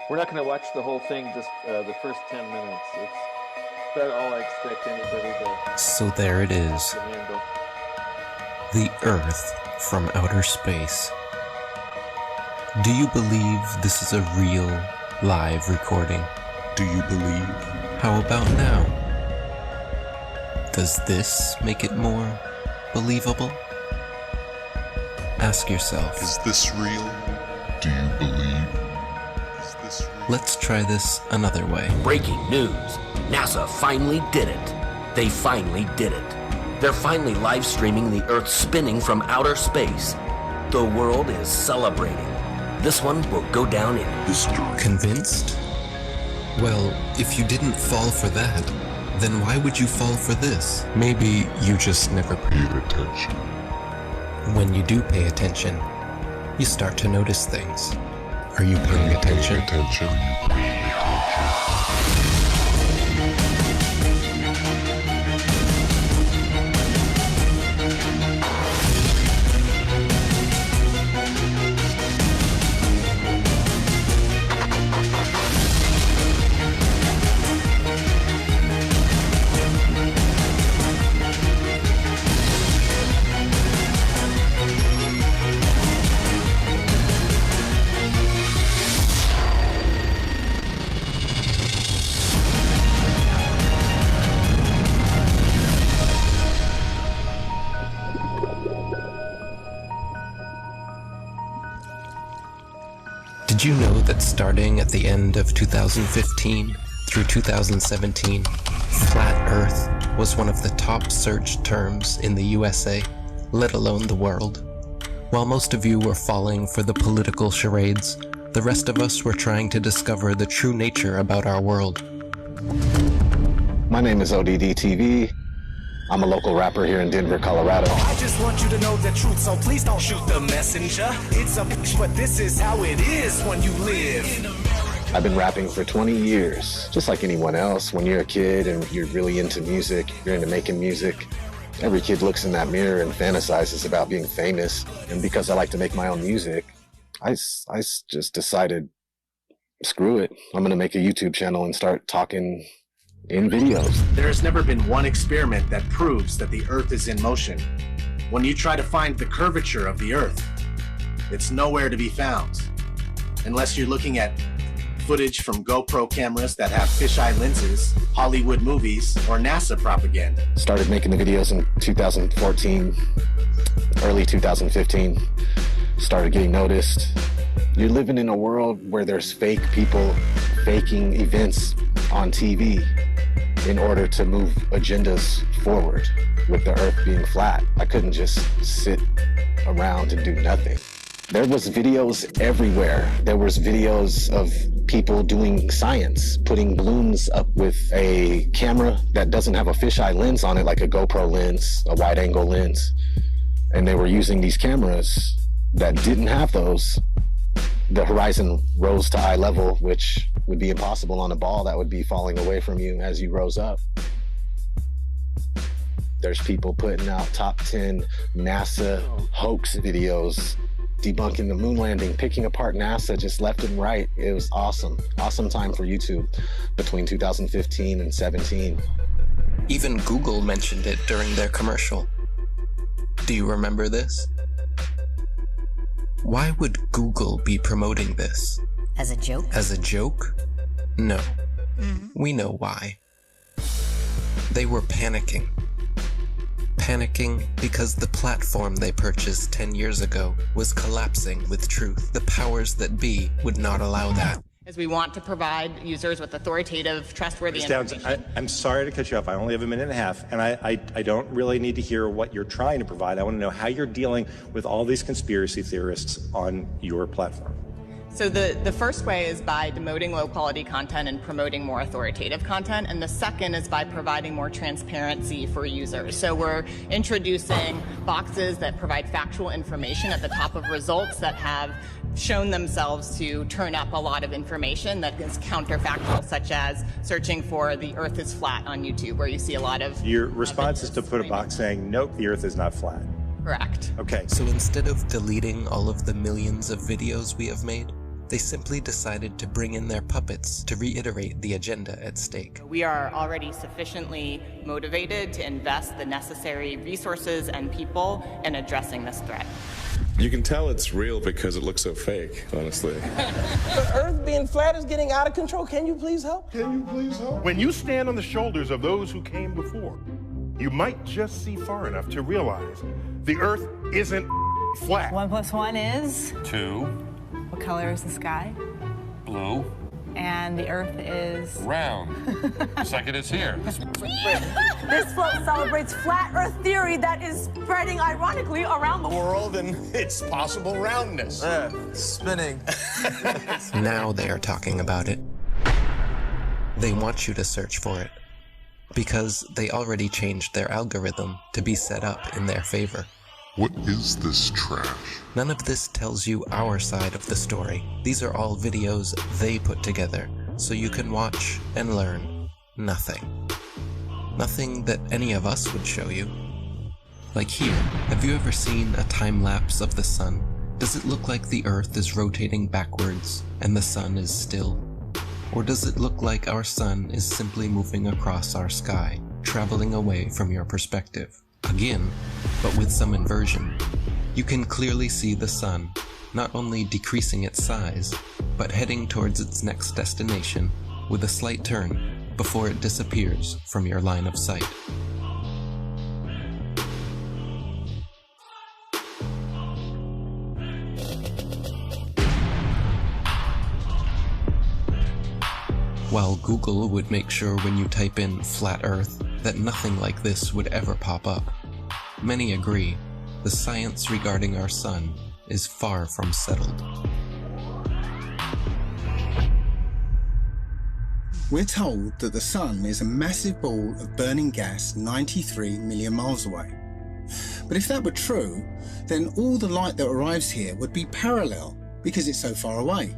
We're not going to watch the whole thing, just the first 10 minutes. It's about all I expect anybody to. So there it is. to handle. The Earth from outer space. Do you believe this is a real, live recording? Do you believe? How about now? Does this make it more believable? Ask yourself. Is this real? Do you believe? Is this real? Let's try this another way. Breaking news. NASA finally did it. They finally did it. They're finally live streaming the Earth spinning from outer space. The world is celebrating. This one will go down in history. Convinced? Well, if you didn't fall for that, then why would you fall for this? Maybe you just never paid attention. When you do pay attention, you start to notice things. Are you paying attention? Did you know that starting at the end of 2015 through 2017, Flat Earth was one of the top searched terms in the USA, let alone the world? While most of you were falling for the political charades, the rest of us were trying to discover the true nature about our world. My name is ODD TV. I'm a local rapper here in Denver, Colorado. I just want you to know the truth, so please don't shoot the messenger. It's a bitch, but this is how it is when you live. I've been rapping for 20 years. Just like anyone else, when you're a kid and you're really into music, you're into making music, every kid looks in that mirror and fantasizes about being famous. And because I like to make my own music, I just decided, screw it. I'm gonna make a YouTube channel and start talking in videos. There has never been one experiment that proves that the Earth is in motion. When you try to find the curvature of the Earth, it's nowhere to be found. Unless you're looking at footage from GoPro cameras that have fisheye lenses, Hollywood movies, or NASA propaganda. Started making the videos in 2014, early 2015. Started getting noticed. You're living in a world where there's fake people faking events on TV in order to move agendas forward. With the Earth being flat, I couldn't just sit around and do nothing. There was videos everywhere. There was videos of people doing science, putting balloons up with a camera that doesn't have a fisheye lens on it, like a GoPro lens, a wide angle lens. And they were using these cameras that didn't have those. The horizon rose to eye level, which would be impossible on a ball that would be falling away from you as you rose up. There's people putting out top 10 NASA hoax videos, debunking the moon landing, picking apart NASA just left and right. It was awesome. Awesome time for YouTube between 2015 and 17. Even Google mentioned it during their commercial. Do you remember this? Why would Google be promoting this? As a joke? As a joke? No. We know why. They were panicking. Panicking because the platform they purchased 10 years ago was collapsing with truth. The powers that be would not allow that. As we want to provide users with authoritative, trustworthy information. I'm sorry to cut you off. I only have a minute and a half, and I don't really need to hear what you're trying to provide. I want to know how you're dealing with all these conspiracy theorists on your platform. So the first way is by demoting low-quality content and promoting more authoritative content, and the second is by providing more transparency for users. So we're introducing boxes that provide factual information at the top of results that have shown themselves to turn up a lot of information that is counterfactual, such as searching for the Earth is flat on YouTube, where you see a lot of... Your response is to put a box saying, nope, the Earth is not flat. Correct. Okay. So instead of deleting all of the millions of videos we have made, they simply decided to bring in their puppets to reiterate the agenda at stake. We are already sufficiently motivated to invest the necessary resources and people in addressing this threat. You can tell it's real because it looks so fake, honestly. The Earth being flat is getting out of control. Can you please help? Can you please help? When you stand on the shoulders of those who came before, you might just see far enough to realize the Earth isn't flat. 1 + 1 is? 2. What color is the sky? Blue. And the Earth is? Round. Just like it is here. This float celebrates flat Earth theory that is spreading ironically around the world and its possible roundness. Spinning. Now they are talking about it. They want you to search for it, because they already changed their algorithm to be set up in their favor. What is this trash? None of this tells you our side of the story. These are all videos they put together, so you can watch and learn nothing. Nothing that any of us would show you. Like here, have you ever seen a time lapse of the sun? Does it look like the Earth is rotating backwards and the sun is still? Or does it look like our sun is simply moving across our sky, traveling away from your perspective? Again, but with some inversion. You can clearly see the sun, not only decreasing its size, but heading towards its next destination with a slight turn before it disappears from your line of sight. While Google would make sure when you type in flat Earth that nothing like this would ever pop up, many agree the science regarding our sun is far from settled. We're told that the sun is a massive ball of burning gas 93 million miles away. But if that were true, then all the light that arrives here would be parallel because it's so far away.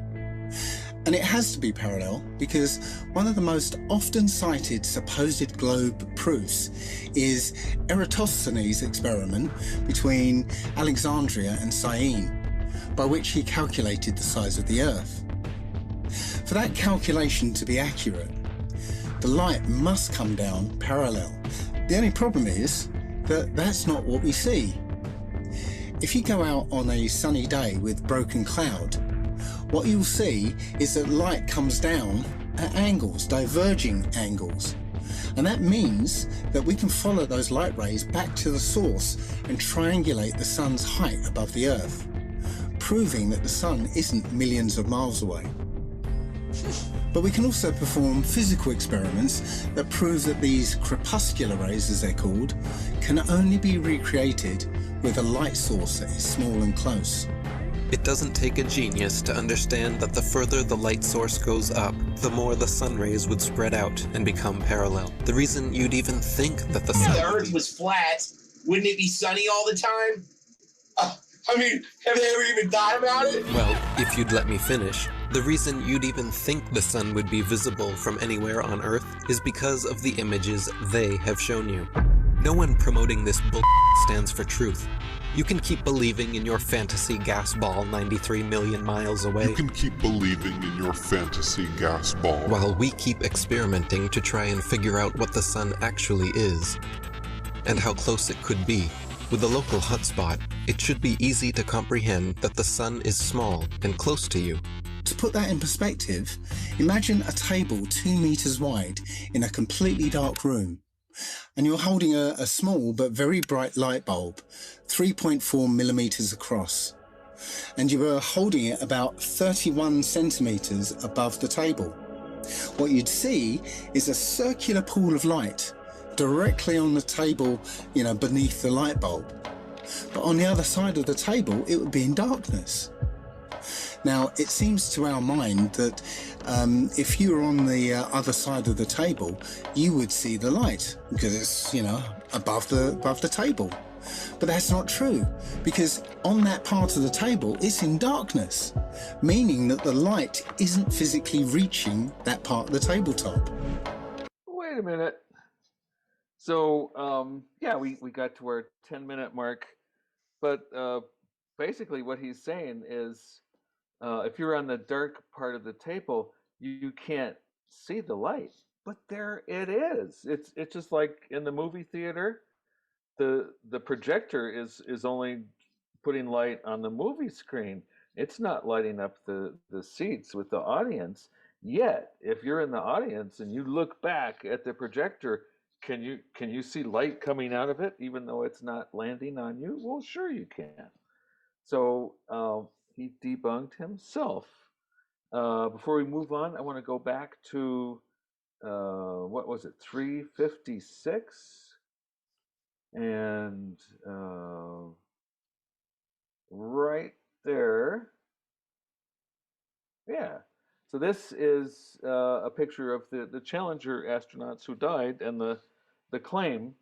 And it has to be parallel because one of the most often cited supposed globe proofs is Eratosthenes' experiment between Alexandria and Syene, by which he calculated the size of the Earth. For that calculation to be accurate, the light must come down parallel. The only problem is that that's not what we see. If you go out on a sunny day with broken cloud, what you'll see is that light comes down at angles, diverging angles. And that means that we can follow those light rays back to the source and triangulate the sun's height above the Earth, proving that the sun isn't millions of miles away. But we can also perform physical experiments that prove that these crepuscular rays, as they're called, can only be recreated with a light source that is small and close. It doesn't take a genius to understand that the further the light source goes up, the more the sun rays would spread out and become parallel. The reason you'd even think that the sun... If the Earth was flat, wouldn't it be sunny all the time? I mean, have they ever even thought about it? Well, if you'd let me finish, the reason you'd even think the sun would be visible from anywhere on Earth is because of the images they have shown you. No one promoting this bull stands for truth. You can keep believing in your fantasy gas ball 93 million miles away. You can keep believing in your fantasy gas ball. While we keep experimenting to try and figure out what the sun actually is, and how close it could be. With a local hotspot, it should be easy to comprehend that the sun is small and close to you. To put that in perspective, imagine a table 2 meters wide in a completely dark room. And you're holding a small but very bright light bulb, 3.4 millimeters across. And you were holding it about 31 centimeters above the table. What you'd see is a circular pool of light directly on the table, beneath the light bulb. But on the other side of the table, it would be in darkness. Now, it seems to our mind that if you were on the other side of the table, you would see the light because it's, above the table. But that's not true, because on that part of the table, it's in darkness, meaning that the light isn't physically reaching that part of the tabletop. Wait a minute. So, we got to our 10-minute mark, but basically what he's saying is if you're on the dark part of the table, you can't see the light, but there it is. It's just like in the movie theater, the projector is only putting light on the movie screen. It's not lighting up the seats with the audience. Yet, if you're in the audience and you look back at the projector, can you see light coming out of it even though it's not landing on you? Well, sure you can. So he debunked himself. Before we move on, I want to go back to what was it, 356, and right there. Yeah. So this is a picture of the Challenger astronauts who died, and the claim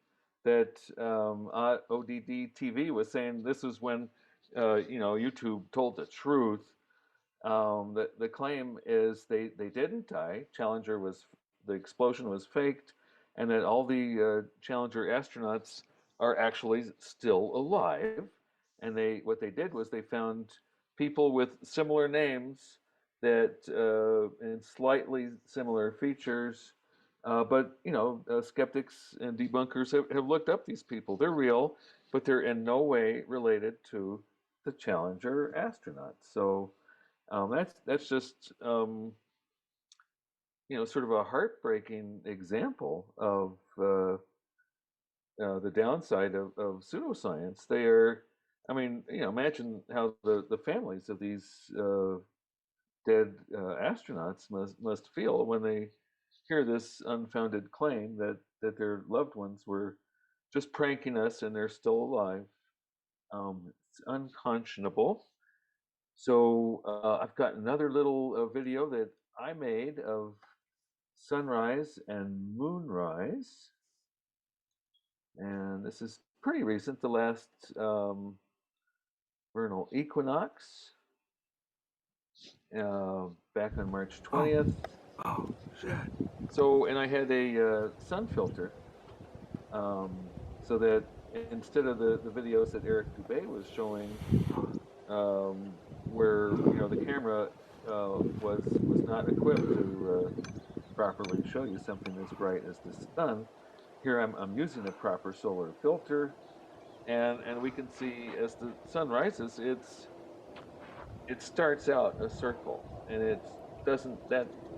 that ODD TV was saying this is when YouTube told the truth. The claim is they didn't die. The explosion was faked, and that all the Challenger astronauts are actually still alive. And what they did was they found people with similar names that and slightly similar features, but skeptics and debunkers have looked up these people. They're real, but they're in no way related to the Challenger astronauts. So that's just sort of a heartbreaking example of the downside of pseudoscience. They are, imagine how the families of these dead astronauts must feel when they hear this unfounded claim that their loved ones were just pranking us and they're still alive. It's unconscionable. So I've got another little video that I made of sunrise and moonrise. And this is pretty recent, the last vernal equinox, back on March 20th. Oh, shit. So, and I had a sun filter, so that instead of the videos that Eric Dubé was showing, where the camera was not equipped to properly show you something as bright as the sun, here I'm using a proper solar filter, and we can see as the sun rises, it starts out a circle, and the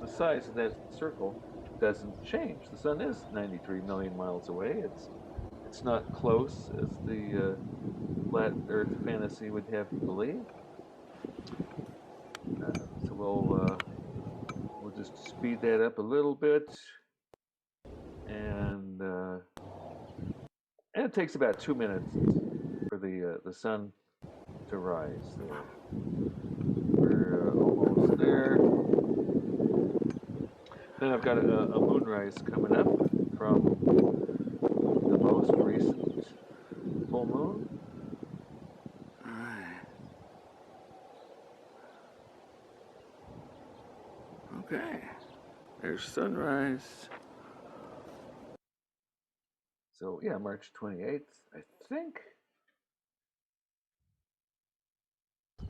size of that circle doesn't change. The sun is 93 million miles away. It's not close as the flat Earth fantasy would have you believe. So we'll just speed that up a little bit, and it takes about 2 minutes for the sun to rise. There, we're almost there. Then I've got a moonrise coming up from the most recent full moon. Alright. Okay. There's sunrise. So yeah, March 28th, I think.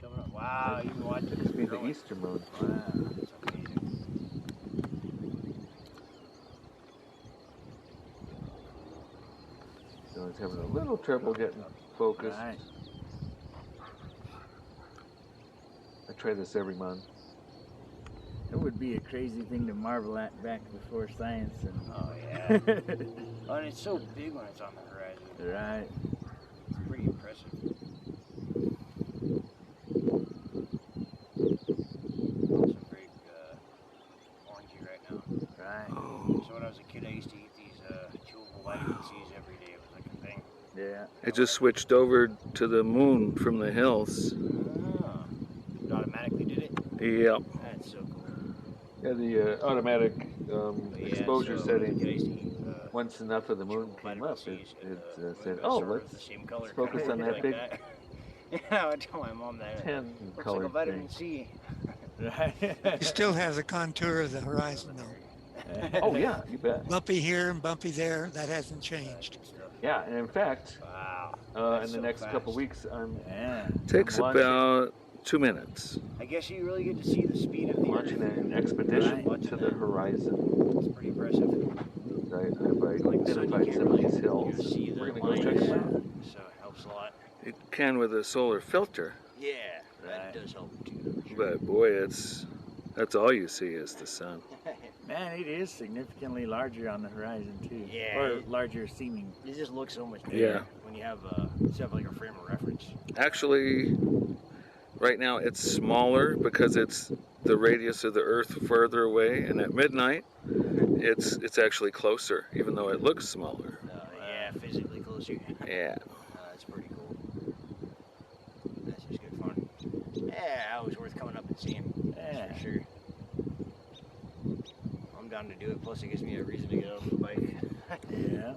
Coming up. Wow, you've been watching It could be the Easter moon. Wow, that's amazing. So it's having a little trouble getting focused. Right. I try this every month. It would be a crazy thing to marvel at back before science. And oh yeah. Oh, and it's so big when it's on the horizon. Right. It's pretty impressive. Also very orangey right now. Right. So when I was a kid, I used to eat these chewable vitamin C's every day. It was like a thing. Yeah. It just switched over to the moon from the hills. Oh. It automatically did it? Yep. That's so cool. Yeah, the automatic exposure so setting. I used to eat, Once enough of the moon came up, it said, "Oh, let's focus on that big Yeah, I tell my mom that. 10 Looks color like a vitamin thing." C. It still has a contour of the horizon, though. Oh yeah, you bet. Bumpy here and bumpy there. That hasn't changed. Yeah, and in fact, in the so next fast. couple weeks, I'm Takes launching- about 2 minutes. I guess you really get to see the speed of the launching an expedition to the horizon. It's pretty impressive. I've identified some of these hills. We're gonna go check them out. So it helps a lot. It can with a solar filter, Yeah, that does help too. but boy, that's all you see is the sun. Man, it is significantly larger on the horizon too. Yeah. Or larger seeming. It just looks so much bigger Yeah. when you have like a frame of reference. Actually, right now it's smaller because it's the radius of the Earth further away, and at midnight, it's actually closer, even though it looks smaller. Yeah, physically closer. Yeah. That's pretty cool. That's just good fun. Yeah, always worth coming up and seeing. Yeah, for sure. I'm down to do it. Plus, it gives me a reason to get off the bike. Yeah.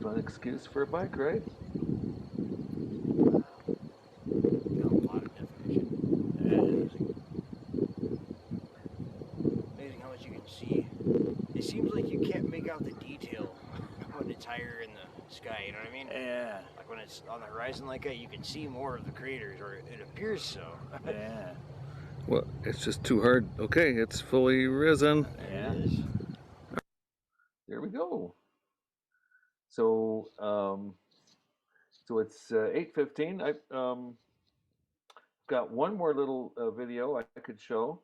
Fun excuse for a bike ride. Got a lot of definition. Amazing how much you can see. It seems like you can't make out the detail when it's higher in the sky, you know what I mean? Yeah. Like when it's on the horizon like that, you can see more of the craters, or it appears so. Yeah. Well, it's just too hard. Okay, it's fully risen. Yeah. It is. There we go. So, so it's 8:15. I've got one more little video I could show,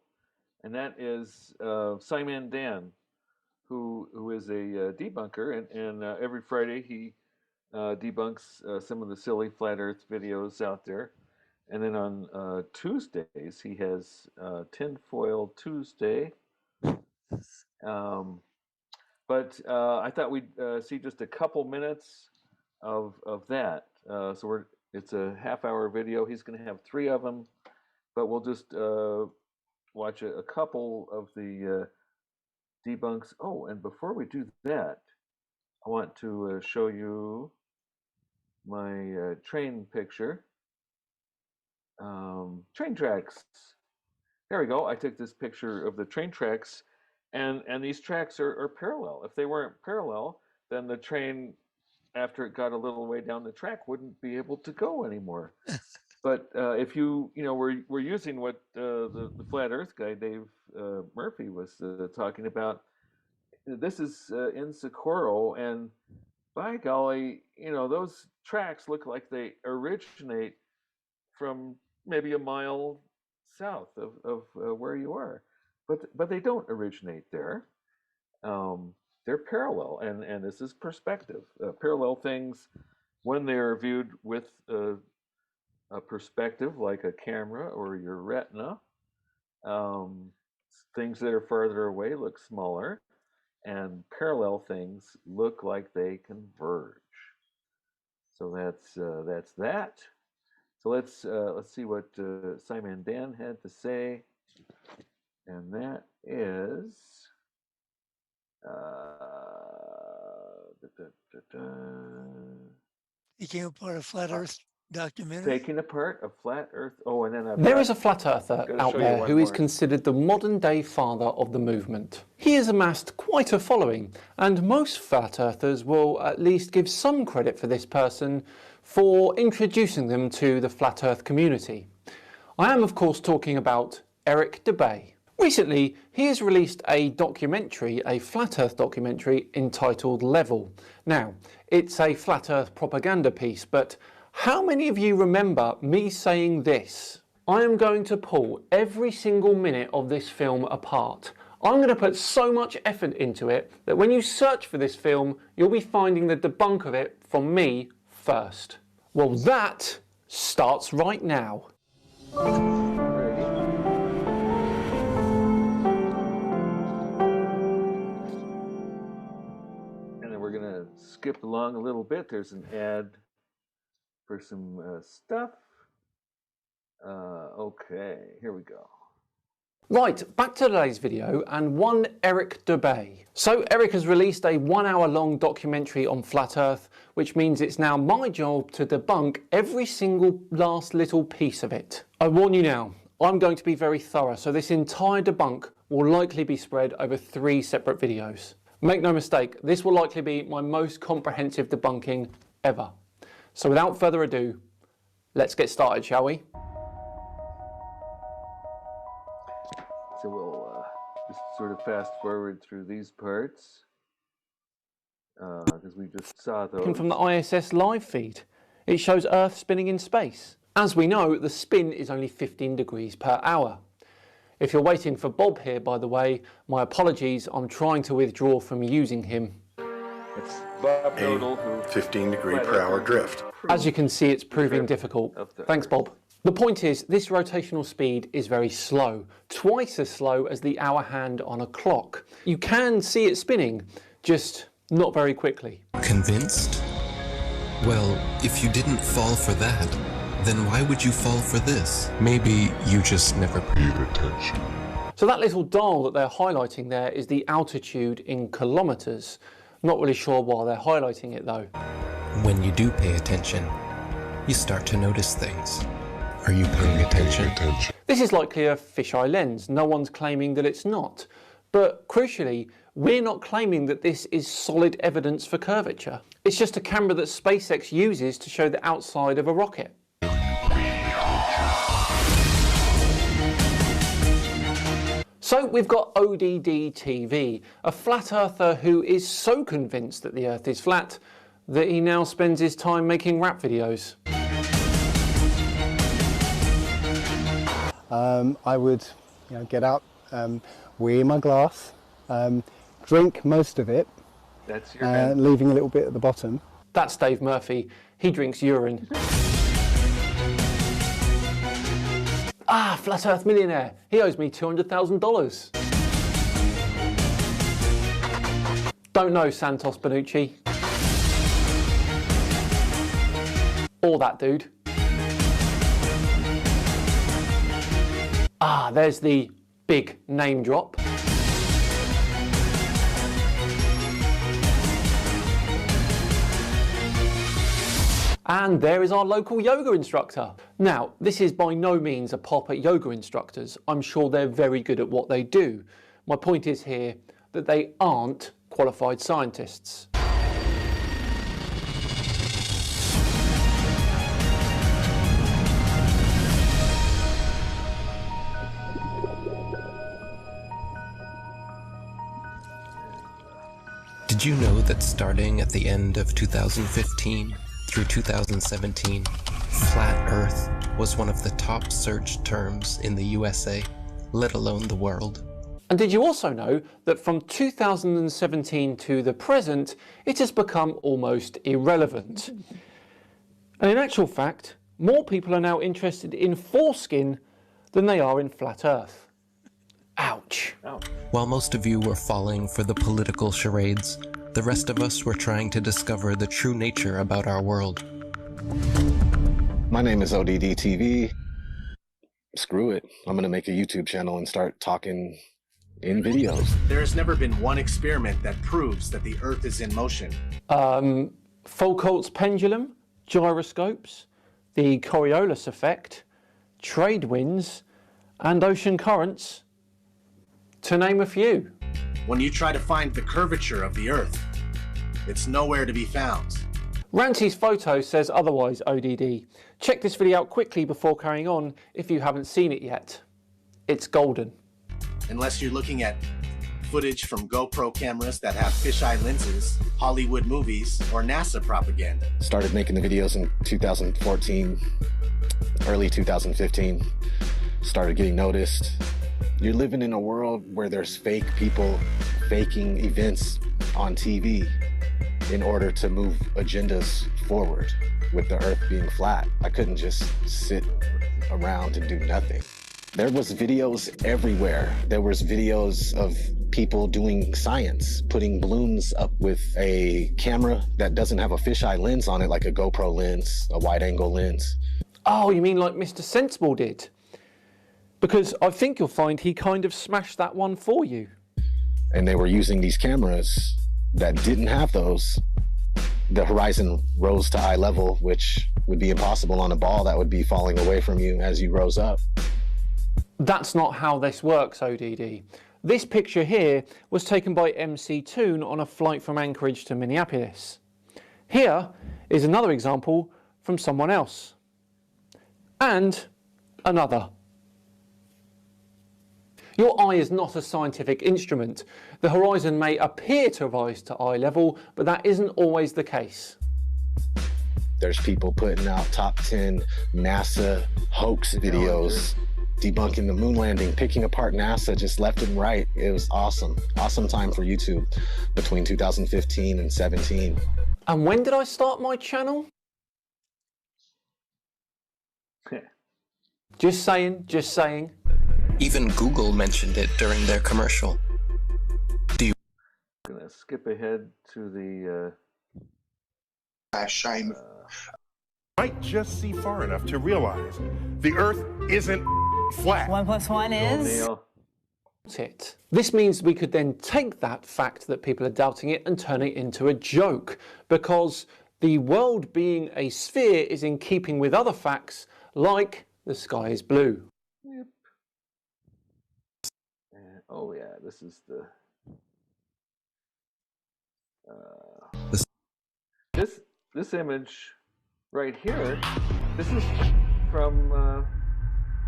and that is Simon Dan, who is a debunker, and every Friday he debunks some of the silly flat Earth videos out there. And then on Tuesdays, he has Tinfoil Tuesday. But I thought we'd see just a couple minutes of that. So it's a half-hour video. He's going to have 3 of them, but we'll just watch a couple of the debunks. Oh, and before we do that, I want to show you my train picture. Train tracks. There we go. I took this picture of the train tracks, and these tracks are parallel. If they weren't parallel, then the train, after it got a little way down the track, wouldn't be able to go anymore. But if we're using what the flat Earth guy Dave Murphy was talking about. This is in Socorro, and by golly, those tracks look like they originate from maybe a mile south of where you are, but they don't originate there. They're parallel, and this is perspective. Parallel things, when they're viewed with a perspective like a camera or your retina, things that are farther away look smaller, and parallel things look like they converge. So that's that. So let's see what Simon Dan had to say, and that is Taking apart a flat Earth documentary. Taking apart a flat Earth. Oh, and then there is a flat earther out there who is considered the modern day father of the movement. He has amassed quite a following, and most flat earthers will at least give some credit for this person for introducing them to the flat earth community. I am of course talking about Eric DeBay. Recently, he has released a documentary, a flat earth documentary entitled Level. Now, it's a flat earth propaganda piece, but how many of you remember me saying this? I am going to pull every single minute of this film apart. I'm going to put so much effort into it that when you search for this film, you'll be finding the debunk of it from me first. Well, that starts right now. And then we're going to skip along a little bit. There's an ad for some stuff. Okay, here we go. Right, back to today's video and one Eric Dubay. So Eric has released a 1 hour long documentary on Flat Earth, which means it's now my job to debunk every single last little piece of it. I warn you now, I'm going to be very thorough, so this entire debunk will likely be spread over 3 separate videos. Make no mistake, this will likely be my most comprehensive debunking ever. So without further ado, let's get started, shall we? So we'll just sort of fast forward through these parts because we just saw those. From the ISS live feed, it shows Earth spinning in space. As we know, the spin is only 15 degrees per hour. If you're waiting for Bob here, by the way, my apologies, I'm trying to withdraw from using him. It's Bob Nodal, who 15 degree per hour drift. As you can see, it's proving difficult. Thanks, Bob. The point is, this rotational speed is very slow, twice as slow as the hour hand on a clock. You can see it spinning, just not very quickly. Convinced? Well, if you didn't fall for that, then why would you fall for this? Maybe you just never paid attention. So that little dial that they're highlighting there is the altitude in kilometers. Not really sure why they're highlighting it though. When you do pay attention, you start to notice things. Are you paying attention? This is likely a fisheye lens. No one's claiming that it's not. But crucially, we're not claiming that this is solid evidence for curvature. It's just a camera that SpaceX uses to show the outside of a rocket. So we've got ODD TV, a flat earther who is so convinced that the Earth is flat that he now spends his time making rap videos. I would get out, weigh my glass, drink most of it, that's your leaving a little bit at the bottom. That's Dave Murphy. He drinks urine. Ah, Flat Earth millionaire. He owes me $200,000. Don't know Santos Bonucci. Or that dude. Ah, there's the big name drop. And there is our local yoga instructor. Now, this is by no means a pop at yoga instructors. I'm sure they're very good at what they do. My point is here that they aren't qualified scientists. Did you know that starting at the end of 2015 through 2017, Flat Earth was one of the top searched terms in the USA, let alone the world? And did you also know that from 2017 to the present, it has become almost irrelevant? And in actual fact, more people are now interested in foreskin than they are in Flat Earth. Ouch. While most of you were falling for the political charades, the rest of us were trying to discover the true nature about our world. My name is ODD TV. Screw it. I'm gonna make a YouTube channel and start talking in videos. There has never been one experiment that proves that the Earth is in motion. Foucault's pendulum, gyroscopes, the Coriolis effect, trade winds, and ocean currents, to name a few. When you try to find the curvature of the Earth, it's nowhere to be found. Ranty's photo says otherwise, ODD. Check this video out quickly before carrying on if you haven't seen it yet. It's golden. Unless you're looking at footage from GoPro cameras that have fisheye lenses, Hollywood movies, or NASA propaganda. Started making the videos in 2014, early 2015. Started getting noticed. You're living in a world where there's fake people faking events on TV in order to move agendas forward. With the earth being flat, I couldn't just sit around and do nothing. There was videos everywhere. There was videos of people doing science, putting balloons up with a camera that doesn't have a fisheye lens on it, like a GoPro lens, a wide angle lens. Oh, you mean like Mr. Sensible did? Because I think you'll find he kind of smashed that one for you. And they were using these cameras that didn't have those. The horizon rose to eye level, which would be impossible on a ball that would be falling away from you as you rose up. That's not how this works, ODD. This picture here was taken by MC Toon on a flight from Anchorage to Minneapolis. Here is another example from someone else. And another. Your eye is not a scientific instrument. The horizon may appear to rise to eye level, but that isn't always the case. There's people putting out top 10 NASA hoax videos, debunking the moon landing, picking apart NASA just left and right. It was awesome. Awesome time for YouTube between 2015 and 17. And when did I start my channel? Just saying, just saying. Even Google mentioned it during their commercial. I'm gonna skip ahead to the shame. Might just see far enough to realize the Earth isn't flat. 1 + 1 is. It. This means we could then take that fact that people are doubting it and turn it into a joke, because the world being a sphere is in keeping with other facts like the sky is blue. Yep. Oh yeah, this is the this image right here. This is from.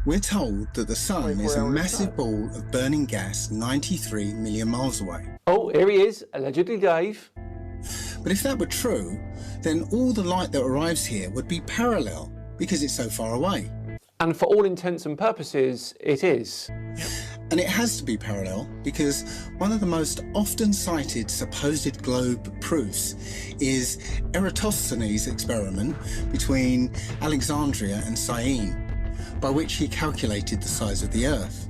We're told that the sun is a massive ball of burning gas 93 million miles away. Oh, here he is, allegedly Dave. But if that were true, then all the light that arrives here would be parallel because it's so far away. And for all intents and purposes, it is. And it has to be parallel because one of the most often cited supposed globe proofs is Eratosthenes' experiment between Alexandria and Syene, by which he calculated the size of the Earth.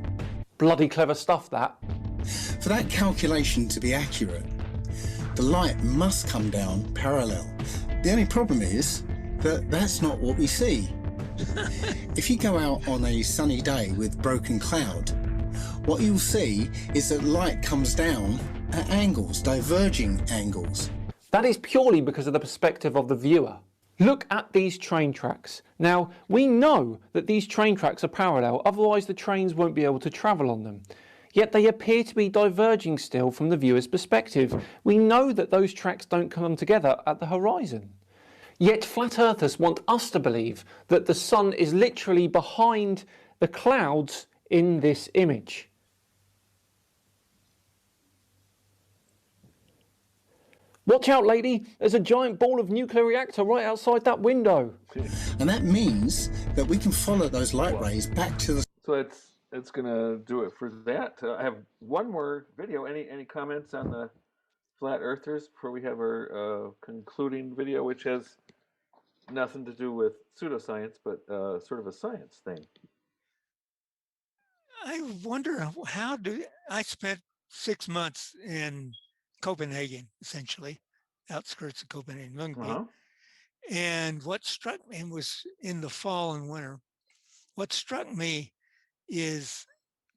Bloody clever stuff, that. For that calculation to be accurate, the light must come down parallel. The only problem is that that's not what we see. If you go out on a sunny day with broken cloud, what you'll see is that light comes down at angles, diverging angles. That is purely because of the perspective of the viewer. Look at these train tracks. Now, we know that these train tracks are parallel, otherwise the trains won't be able to travel on them. Yet they appear to be diverging still from the viewer's perspective. We know that those tracks don't come together at the horizon. Yet flat earthers want us to believe that the sun is literally behind the clouds in this image. Watch out, lady, there's a giant ball of nuclear reactor right outside that window. And that means that we can follow those light rays back to the... So it's gonna do it for that. I have one more video. Any comments on the flat earthers before we have our concluding video, which has nothing to do with pseudoscience, but sort of a science thing. I wonder I spent 6 months in Copenhagen, essentially, outskirts of Copenhagen. And what struck me was in the fall and winter. What struck me is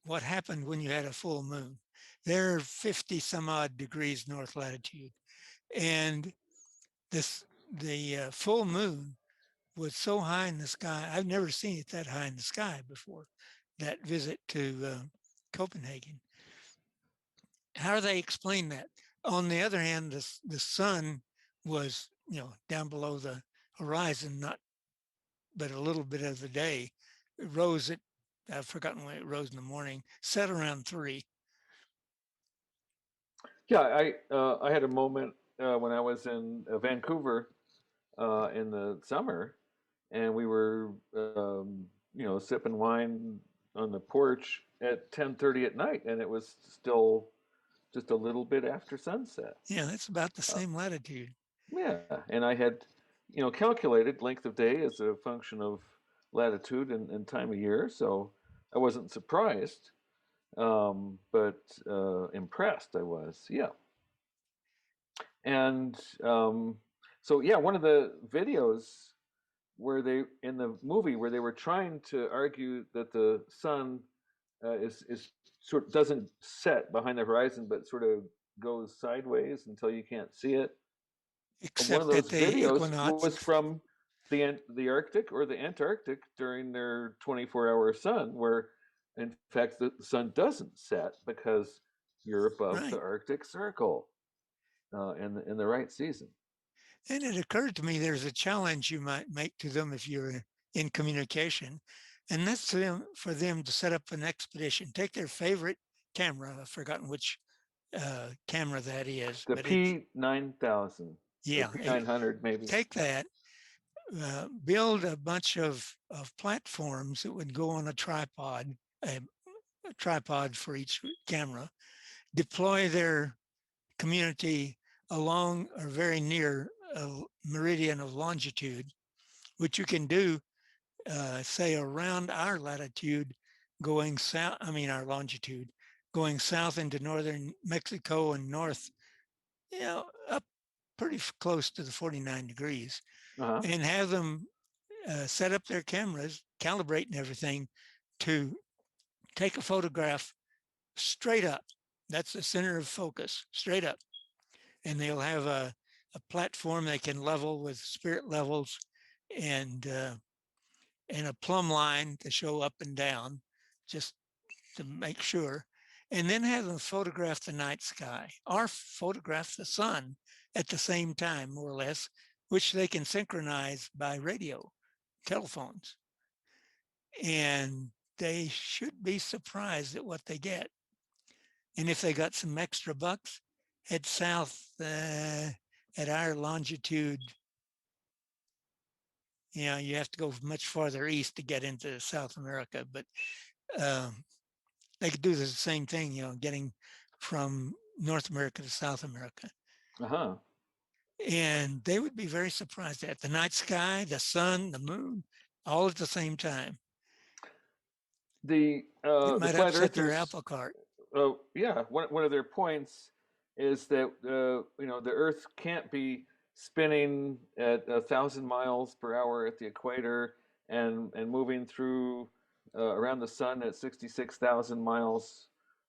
what happened when you had a full moon. They're 50 some odd degrees north latitude. And the full moon was so high in the sky. I've never seen it that high in the sky before that visit to Copenhagen. How do they explain that? On the other hand, the sun was, down below the horizon, but a little bit of the day. It rose at, I've forgotten when it rose in the morning, set around 3. Yeah, I had a moment when I was in Vancouver in the summer, and we were, sipping wine on the porch, at 10:30 at night, and it was still just a little bit after sunset. Yeah, that's about the same latitude. Yeah, and I had, calculated length of day as a function of latitude and time of year, so I wasn't surprised, but impressed I was. Yeah. And so, yeah, one of the videos where they, in the movie, where they were trying to argue that the sun is sort of doesn't set behind the horizon, but sort of goes sideways until you can't see it. One of Except those at the videos equinox. was from the Arctic or the Antarctic during their 24-hour sun, where in fact the sun doesn't set because you're above the Right. Arctic Circle in the right season. And it occurred to me there's a challenge you might make to them if you're in communication, and that's for them to set up an expedition, take their favorite camera. I've forgotten which camera that is. The but P9000. Yeah, P900 maybe. Take that, build a bunch of platforms that would go on a tripod for each camera, deploy their community along or very near a meridian of longitude, which you can do, say, around our latitude, going south, our longitude, going south into northern Mexico and north, up pretty close to the 49 degrees, and have them set up their cameras, calibrate and everything to take a photograph straight up. That's the center of focus, straight up. And they'll have a platform they can level with spirit levels and a plumb line to show up and down, just to make sure. And then have them photograph the night sky or photograph the sun at the same time, more or less, which they can synchronize by radio, telephones. And they should be surprised at what they get. And if they got some extra bucks, head south at our longitude. You have to go much farther east to get into South America, but they could do the same thing, getting from North America to South America. And they would be very surprised at the night sky, the sun, the moon, all at the same time. It might flat upset their earthers, apple cart. Yeah, one of their points is that the Earth can't be spinning at 1,000 miles per hour at the equator and moving through around the sun at 66,000 miles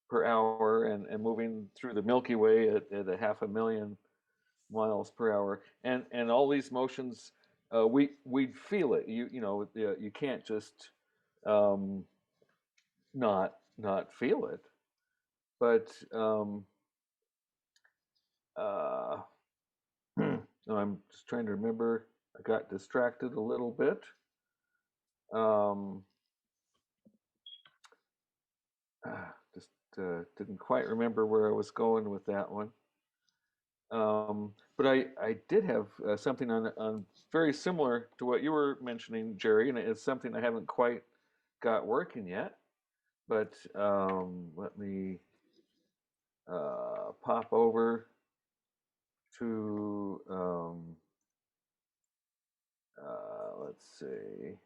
per hour and moving through the Milky Way at 500,000 miles per hour, and all these motions, we'd feel it. You can't just not feel it. But I'm just trying to remember. I got distracted a little bit. Just didn't quite remember where I was going with that one. But I did have something on very similar to what you were mentioning, Jerry, and it's something I haven't quite got working yet. But let me pop over to, let's see,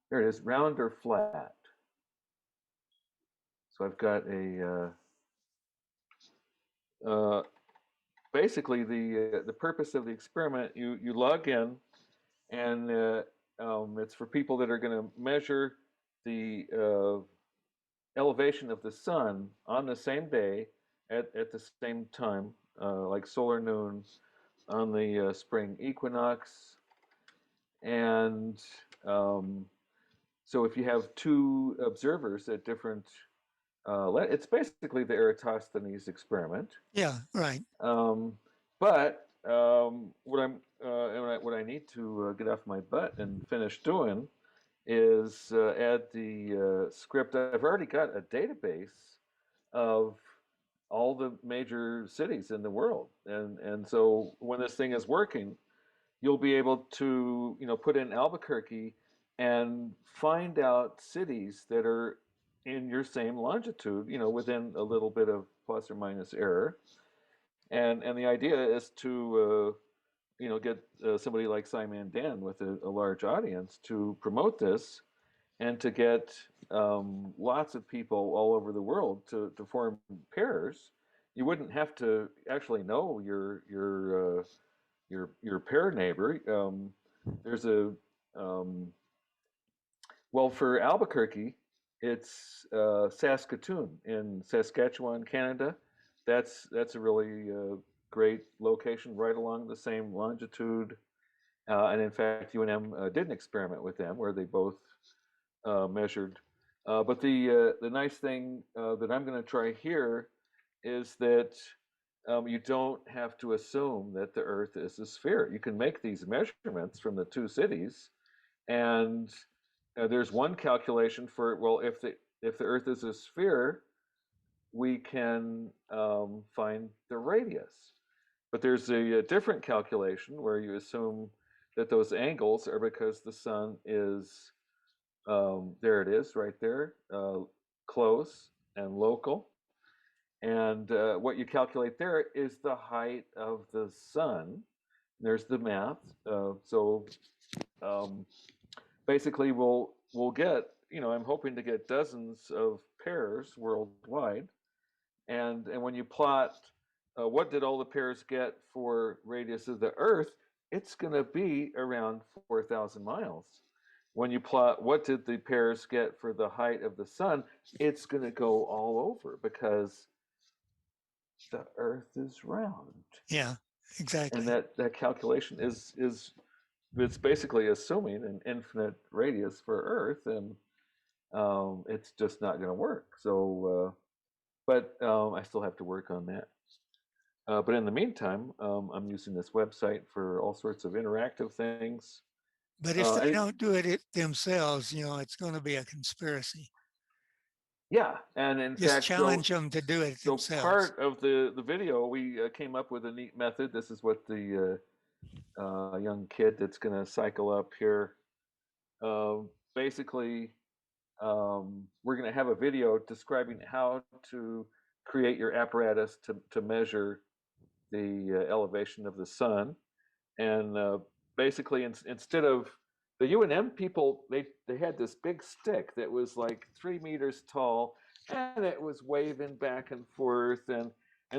there it is, round or flat. So I've got basically the purpose of the experiment, you log in, and it's for people that are going to measure the elevation of the sun on the same day at the same time, like solar noon on the spring equinox. And so if you have two observers at different, it's basically the Eratosthenes experiment. Yeah, right. But what I need to get off my butt and finish doing is add the script. I've already got a database of all the major cities in the world, and so when this thing is working, you'll be able to put in Albuquerque and find out cities that are in your same longitude, within a little bit of plus or minus error. And the idea is to get somebody like Simon Dan with a large audience to promote this, and to get lots of people all over the world to form pairs. You wouldn't have to actually know your pair neighbor. There's a well, for Albuquerque, it's Saskatoon in Saskatchewan, Canada. That's a really great location, right along the same longitude. And in fact, UNM did an experiment with them where they both measured. But the nice thing that I'm going to try here is that you don't have to assume that the Earth is a sphere. You can make these measurements from the two cities, and there's one calculation for, well, if the Earth is a sphere, we can find the radius. But there's a different calculation where you assume that those angles are because the sun is, there it is, right there, close and local. And what you calculate there is the height of the sun. There's the math. So basically, we'll get, I'm hoping to get dozens of pairs worldwide. And when you plot what did all the pairs get for radius of the Earth, it's going to be around 4,000 miles. When you plot what did the pairs get for the height of the sun, it's going to go all over, because the Earth is round. Yeah, exactly. And that calculation is it's basically assuming an infinite radius for Earth, and it's just not going to work. So, but I still have to work on that. But in the meantime, I'm using this website for all sorts of interactive things. But if they don't do it themselves, it's going to be a conspiracy. Yeah, and in fact, challenge them to do it themselves. So part of the video, we came up with a neat method. This is what the young kid that's going to cycle up here. Basically, we're going to have a video describing how to create your apparatus to measure the elevation of the sun. And basically, instead of the UNM people, they had this big stick that was like 3 meters tall, and it was waving back and forth, and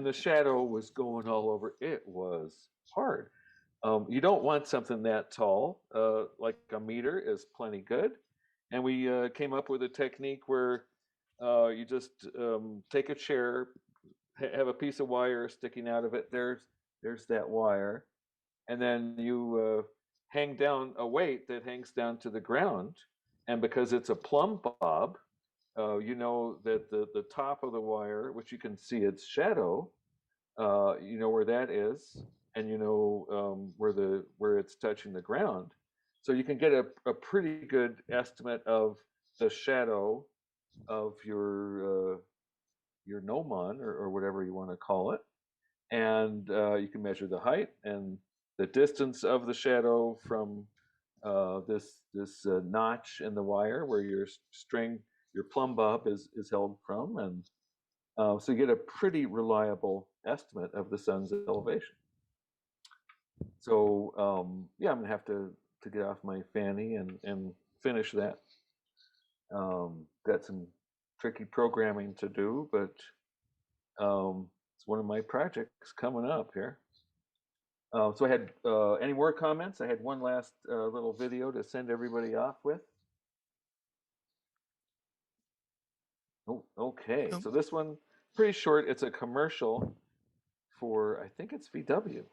the shadow was going all over. It was hard. You don't want something that tall. Like a meter is plenty good. And we came up with a technique where you just take a chair, have a piece of wire sticking out of it. There's that wire. And then you hang down a weight that hangs down to the ground. And because it's a plumb bob, you know that the top of the wire, which you can see its shadow, you know where that is, and you know where it's touching the ground. So you can get a pretty good estimate of the shadow of your gnomon, or whatever you want to call it. And you can measure the height and the distance of the shadow from this notch in the wire where your plumb bob is held from, and so you get a pretty reliable estimate of the sun's elevation. So yeah, I'm gonna have to get off my fanny and finish that. Got some tricky programming to do, but it's one of my projects coming up here. So I had any more comments? I had one last little video to send everybody off with. Oh, okay. So this one, pretty short. It's a commercial for, I think it's VW.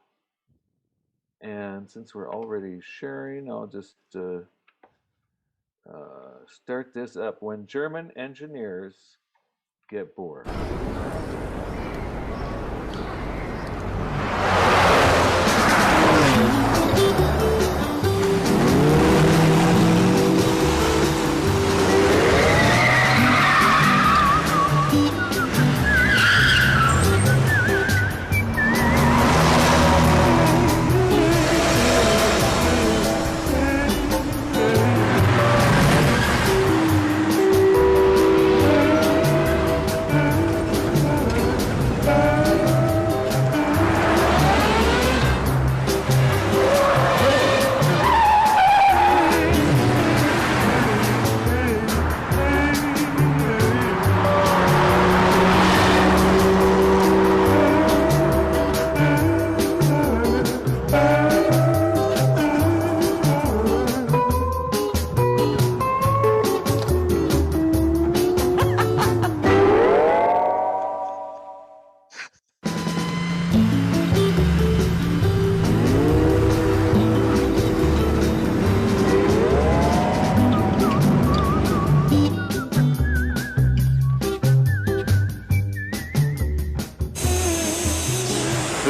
And since we're already sharing, I'll just start this up. When German engineers get bored.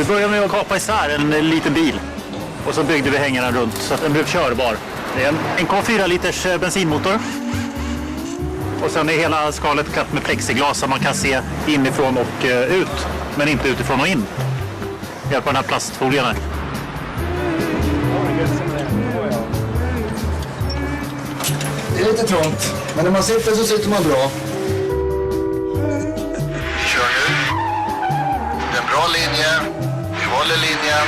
Vi började med att kapa isär en liten bil. Och så byggde vi hängarna runt så att den blev körbar. Det är en 1,4 liters bensinmotor. Och sen är hela skalet klappt med plexiglas så man kan se inifrån och ut. Men inte utifrån och in. Med hjälp av den här plastfolien här. Det är lite trångt, men när man sitter så sitter man bra. Vi kör nu. Det är en bra linje. Vi håller linjen.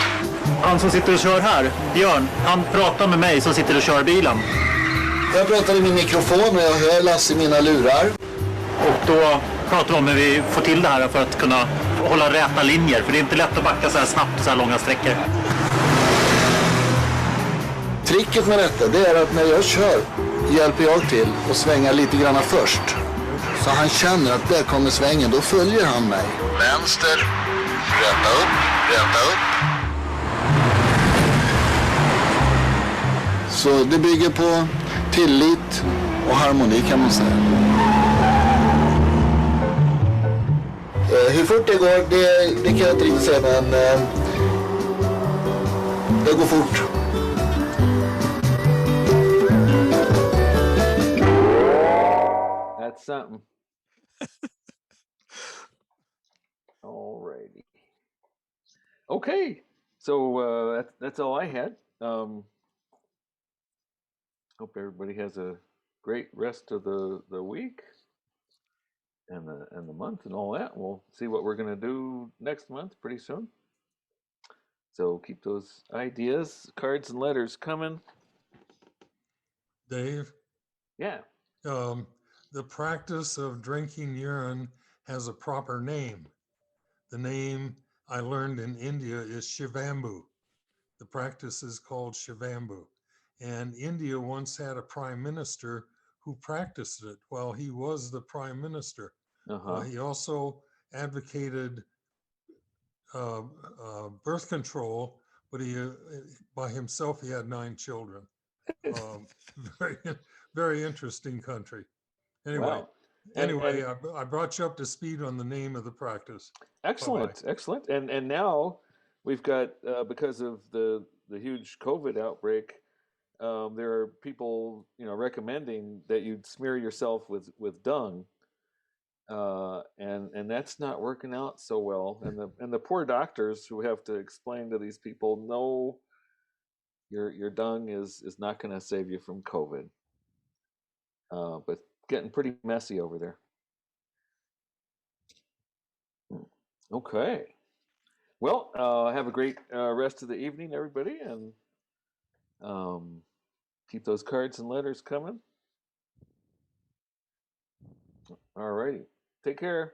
Han som sitter och kör här, Björn, han pratar med mig som sitter och kör bilen. Jag pratar i min mikrofon och jag hör Lasse i mina lurar. Och då pratar vi om hur vi får till det här för att kunna hålla räta linjer. För det är inte lätt att backa så här snabbt så här långa sträckor. Tricket med detta, det är att när jag kör hjälper jag till att svänga lite grann först. Så han känner att där kommer svängen, då följer han mig. Vänster. Räta upp. Räta upp. Så det bygger på tillit och harmoni kan man säga. Hur fort det går, det kan jag inte riktigt säga, men det går fort. That's something. Alrighty. Okay, so that's all I had. Hope everybody has a great rest of the week and the month and all that. We'll see what we're gonna do next month pretty soon. So keep those ideas, cards, and letters coming. Dave? Yeah. The practice of drinking urine has a proper name. The name I learned in India is Shivambu. The practice is called Shivambu. And India once had a prime minister who practiced it while he was the prime minister. He also advocated birth control, but by himself he had 9 children. Very, very interesting country. Anyway, Wow. I brought you up to speed on the name of the practice. Excellent, Bye-bye. excellent. And now we've got because of the huge COVID outbreak, there are people recommending that you smear yourself with dung, and that's not working out so well. And the poor doctors who have to explain to these people, no, your dung is not going to save you from COVID. But getting pretty messy over there. Okay. Well, have a great rest of the evening, everybody, and keep those cards and letters coming. All righty. Take care.